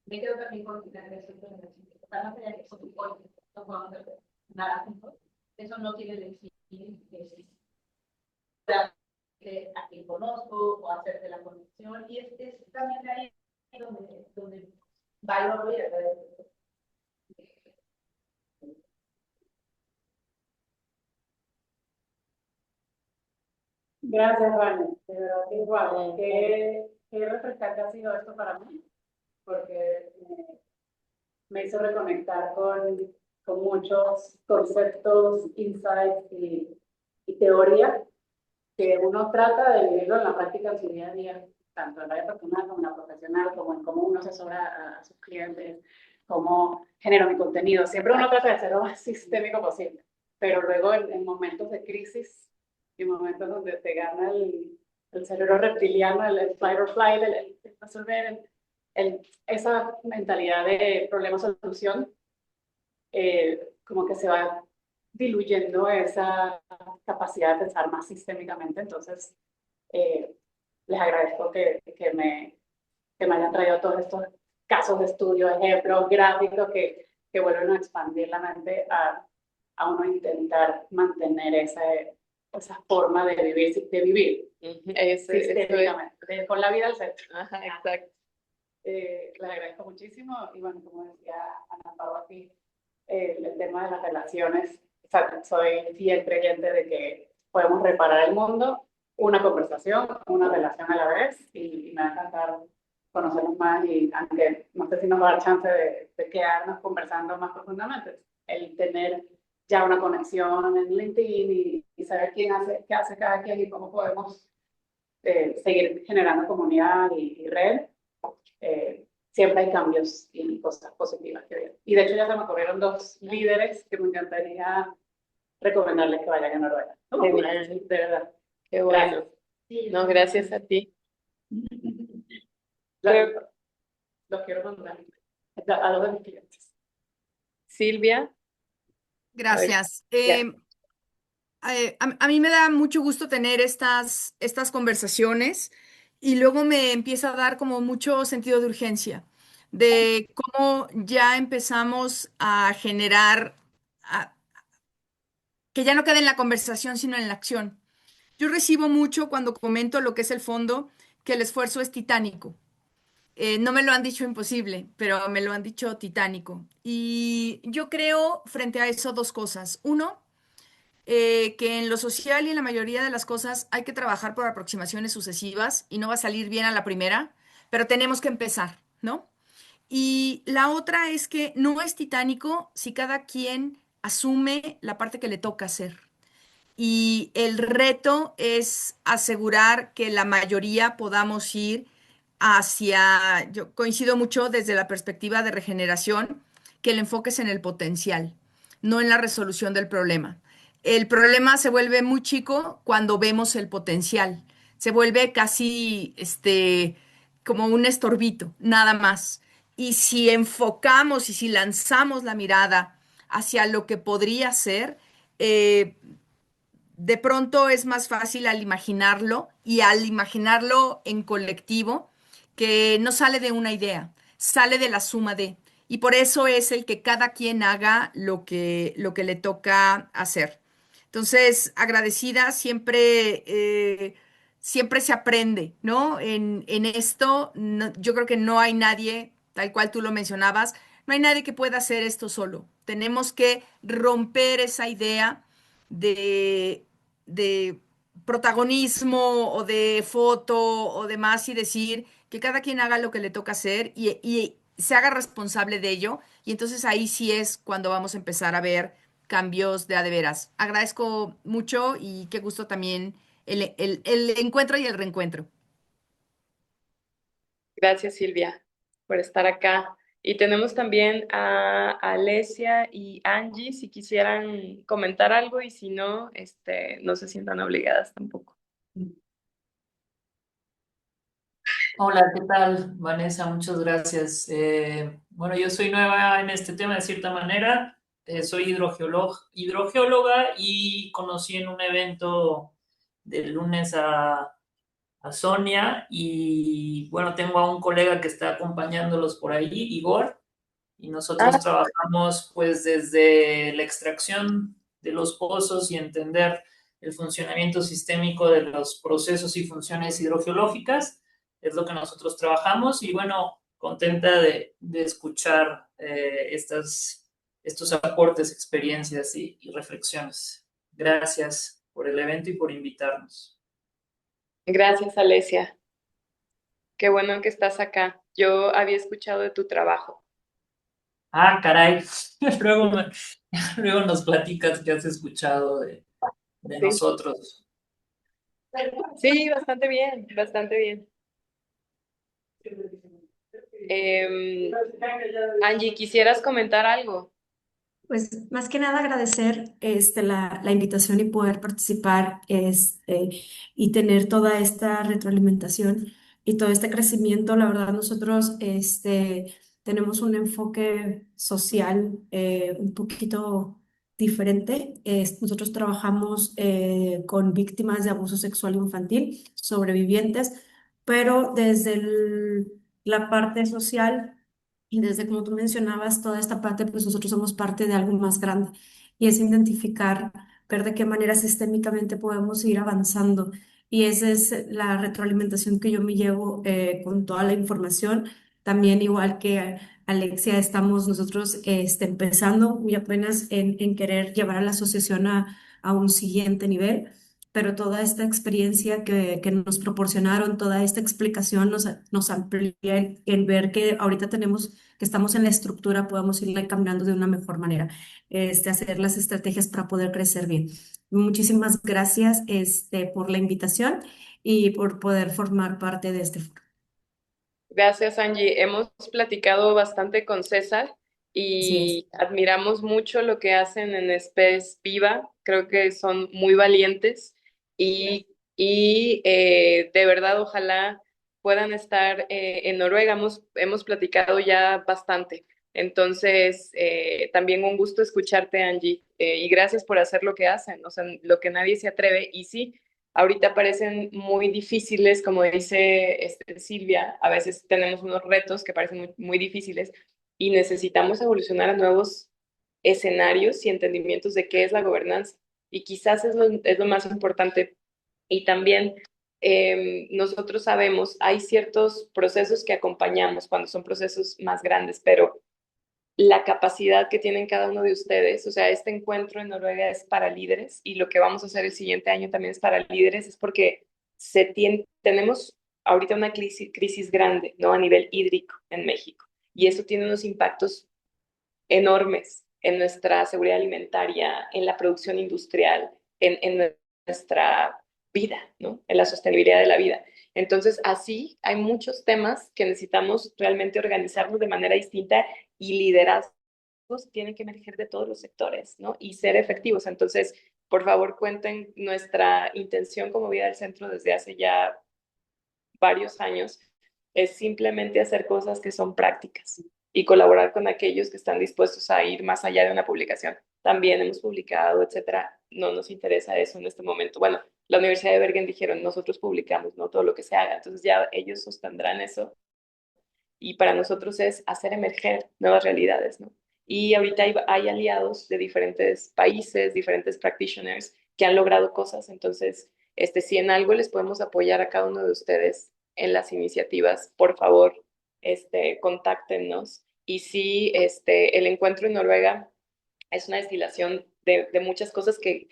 Me quedo también con la relación con la chica. Más allá de que son no podemos hacer nada juntos. Eso no quiere decir a quien conozco o hacerte la conexión. Y es también ahí donde valoro y agradezco. Gracias, Vane. De verdad que igual, qué refrescante ha sido esto para mí, porque me hizo reconectar con muchos conceptos, insights y teoría que uno trata de vivirlo en la práctica en su día a día, tanto en la vida personal como en la profesional, como en cómo uno asesora a sus clientes, cómo genera mi contenido. Siempre uno trata de ser lo más sistémico posible, pero luego en momentos de crisis y momentos donde te gana el cerebro reptiliano, el fight or flight, el resolver, esa mentalidad de problema-solución, como que se va diluyendo esa capacidad de pensar más sistémicamente. Entonces, les agradezco que me hayan traído todos estos casos de estudio, ejemplos, gráficos que vuelven a expandir la mente a uno intentar mantener esa forma de vivir sistémicamente, con la vida al centro. Ajá, exacto. Les agradezco muchísimo y bueno, como decía Ana Paula aquí, el tema de las relaciones, o sea, soy fiel creyente de que podemos reparar el mundo, una conversación, una relación a la vez, y me va a encantar conocernos más, y aunque no sé si nos va a dar chance de quedarnos conversando más profundamente, el tener ya una conexión en LinkedIn y saber qué hace cada quien y cómo podemos seguir generando comunidad y red. Siempre hay cambios y cosas positivas que ver. Y de hecho ya se me ocurrieron dos líderes que me encantaría recomendarles que vayan a Noruega. De verdad. Qué bueno. Gracias. No, gracias a ti. Los quiero mandar a los de mis clientes. Silvia. Gracias. A mí me da mucho gusto tener estas conversaciones, y luego me empieza a dar como mucho sentido de urgencia de cómo ya empezamos a generar, que ya no quede en la conversación, sino en la acción. Yo recibo mucho cuando comento lo que es el fondo, que el esfuerzo es titánico. No me lo han dicho imposible, pero me lo han dicho titánico. Y yo creo frente a eso dos cosas. Uno, que en lo social y en la mayoría de las cosas hay que trabajar por aproximaciones sucesivas y no va a salir bien a la primera, pero tenemos que empezar, ¿no? Y la otra es que no es titánico si cada quien asume la parte que le toca hacer. Y el reto es asegurar que la mayoría podamos ir yo coincido mucho desde la perspectiva de regeneración, que el enfoque es en el potencial, no en la resolución del problema. El problema se vuelve muy chico cuando vemos el potencial, se vuelve casi como un estorbito, nada más. Y si enfocamos y si lanzamos la mirada hacia lo que podría ser, eh, de pronto es más fácil al imaginarlo y al imaginarlo en colectivo, que no sale de una idea, sale de la suma de. Y por eso es el que cada quien haga lo que le toca hacer. Entonces, agradecida, siempre se aprende, ¿no? En esto, yo creo que no hay nadie, tal cual tú lo mencionabas, no hay nadie que pueda hacer esto solo. Tenemos que romper esa idea de, de protagonismo o de foto o demás y decir que cada quien haga lo que le toca hacer y se haga responsable de ello. Y entonces ahí sí es cuando vamos a empezar a ver cambios de a de veras. Agradezco mucho y qué gusto también el encuentro y el reencuentro. Gracias, Silvia, por estar acá. Y tenemos también a Alesia y Angie, si quisieran comentar algo, y si no, no se sientan obligadas tampoco. Hola, ¿qué tal, Vanessa? Muchas gracias. Bueno, yo soy nueva en este tema de cierta manera. Soy hidrogeóloga y conocí en un evento del lunes a Sonia y bueno, tengo a un colega que está acompañándolos por ahí, Igor, y nosotros Ah, trabajamos pues desde la extracción de los pozos y entender el funcionamiento sistémico de los procesos y funciones hidrogeológicas. Es lo que nosotros trabajamos y bueno, contenta de escuchar estos aportes, experiencias y reflexiones. Gracias por el evento y por invitarnos. gracias, Alesia. Qué bueno que estás acá. Yo había escuchado de tu trabajo. Ah, caray. Luego, luego nos platicas qué has escuchado de Sí, nosotros. sí, bastante bien, bastante bien. Em, Angie, ¿quisieras comentar algo? Pues más que nada agradecer la invitación y poder participar y tener toda esta retroalimentación y todo este crecimiento. La verdad, nosotros tenemos un enfoque social un poquito diferente. Nosotros trabajamos con víctimas de abuso sexual infantil, sobrevivientes, pero desde la parte social. Y desde como tú mencionabas, toda esta parte, pues nosotros somos parte de algo más grande y es identificar, ver de qué manera sistémicamente podemos ir avanzando. Y esa es la retroalimentación que yo me llevo con toda la información. También igual que Alexia, estamos nosotros empezando muy apenas en querer llevar a la asociación a un siguiente nivel, pero toda esta experiencia que nos proporcionaron, toda esta explicación nos amplía el ver que ahorita que estamos en la estructura, podamos irla cambiando de una mejor manera, hacer las estrategias para poder crecer bien. Muchísimas gracias, por la invitación y por poder formar parte de este foro. Gracias, Angie. Hemos platicado bastante con César Así es. y admiramos mucho lo que hacen en Spes Viva. Creo que son muy valientes y de verdad ojalá puedan estar en Noruega. Hemos platicado ya bastante. Entonces, también un gusto escucharte, Angie, y gracias por hacer lo que hacen, o sea, lo que nadie se atreve. Y sí, ahorita parecen muy difíciles, como dice Silvia, a veces tenemos unos retos que parecen muy difíciles y necesitamos evolucionar a nuevos escenarios y entendimientos de qué es la gobernanza. Y quizás es lo más importante. Y también nosotros sabemos, hay ciertos procesos que acompañamos cuando son procesos más grandes, pero la capacidad que tienen cada uno de ustedes. O sea, este encuentro en Noruega es para líderes y lo que vamos a hacer el siguiente año también es para líderes, es porque tenemos ahorita una crisis grande, ¿no? A nivel hídrico en México. Y eso tiene unos impactos enormes en nuestra seguridad alimentaria, en la producción industrial, en nuestra vida, ¿no? En la sostenibilidad de la vida. Entonces, así hay muchos temas que necesitamos realmente organizarnos de manera distinta y liderazgos tienen que emerger de todos los sectores, ¿no? Y ser efectivos. Entonces, por favor, cuenten nuestra intención como Vida del Centro desde hace ya varios años, es simplemente hacer cosas que son prácticas y colaborar con aquellos que están dispuestos a ir más allá de una publicación. También hemos publicado, etcétera. No nos interesa eso en este momento. Bueno, la Universidad de Bergen dijeron, nosotros publicamos, no todo lo que se haga. Entonces ya ellos sostendrán eso. Y para nosotros es hacer emerger nuevas realidades, ¿no? Y ahorita hay aliados de diferentes países, diferentes practitioners que han logrado cosas. Entonces, si en algo les podemos apoyar a cada uno de ustedes en las iniciativas, por favor, contáctenos. Y sí, el encuentro en Noruega es una destilación de muchas cosas que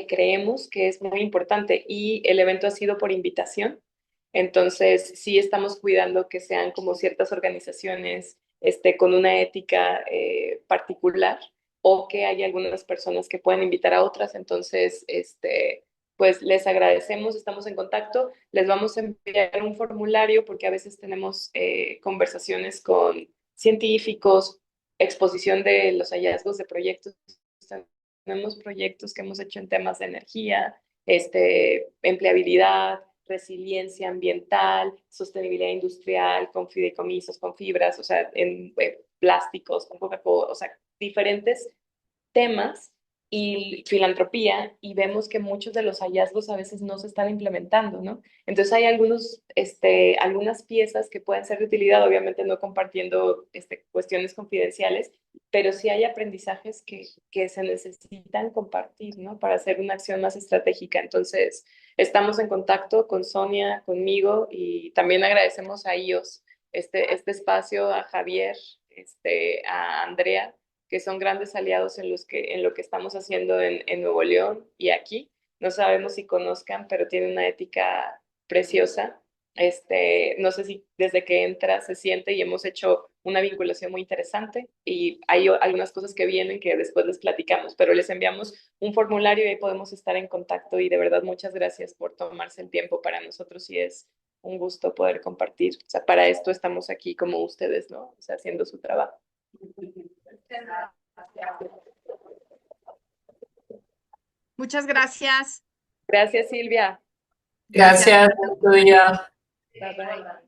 creemos que es muy importante. Y el evento ha sido por invitación. Entonces, sí estamos cuidando que sean como ciertas organizaciones con una ética particular o que hay algunas personas que pueden invitar a otras. Entonces, pues les agradecemos, estamos en contacto. Les vamos a enviar un formulario porque a veces tenemos conversaciones con científicos, exposición de los hallazgos de proyectos. Tenemos proyectos que hemos hecho en temas de energía, empleabilidad, resiliencia ambiental, sostenibilidad industrial, con fideicomisos, con fibras, o sea, en plásticos, con Coca-Cola, o sea, diferentes temas y filantropía, y vemos que muchos de los hallazgos a veces no se están implementando, ¿no? Entonces hay algunas piezas que pueden ser de utilidad, obviamente no compartiendo cuestiones confidenciales, pero sí hay aprendizajes que se necesitan compartir, ¿no? Para hacer una acción más estratégica. Entonces, estamos en contacto con Sonia, conmigo, y también agradecemos a ellos este espacio, a Javier, a Andrea, que son grandes aliados en lo que estamos haciendo en Nuevo León y aquí. No sabemos si conozcan, pero tienen una ética preciosa. No sé si desde que entra se siente y hemos hecho una vinculación muy interesante y hay algunas cosas que vienen que después les platicamos, pero les enviamos un formulario y ahí podemos estar en contacto y de verdad muchas gracias por tomarse el tiempo para nosotros y es un gusto poder compartir. O sea, para esto estamos aquí como ustedes, ¿no? O sea, haciendo su trabajo. Muchas gracias. Gracias, Silvia. Gracias, buen día. Bye bye.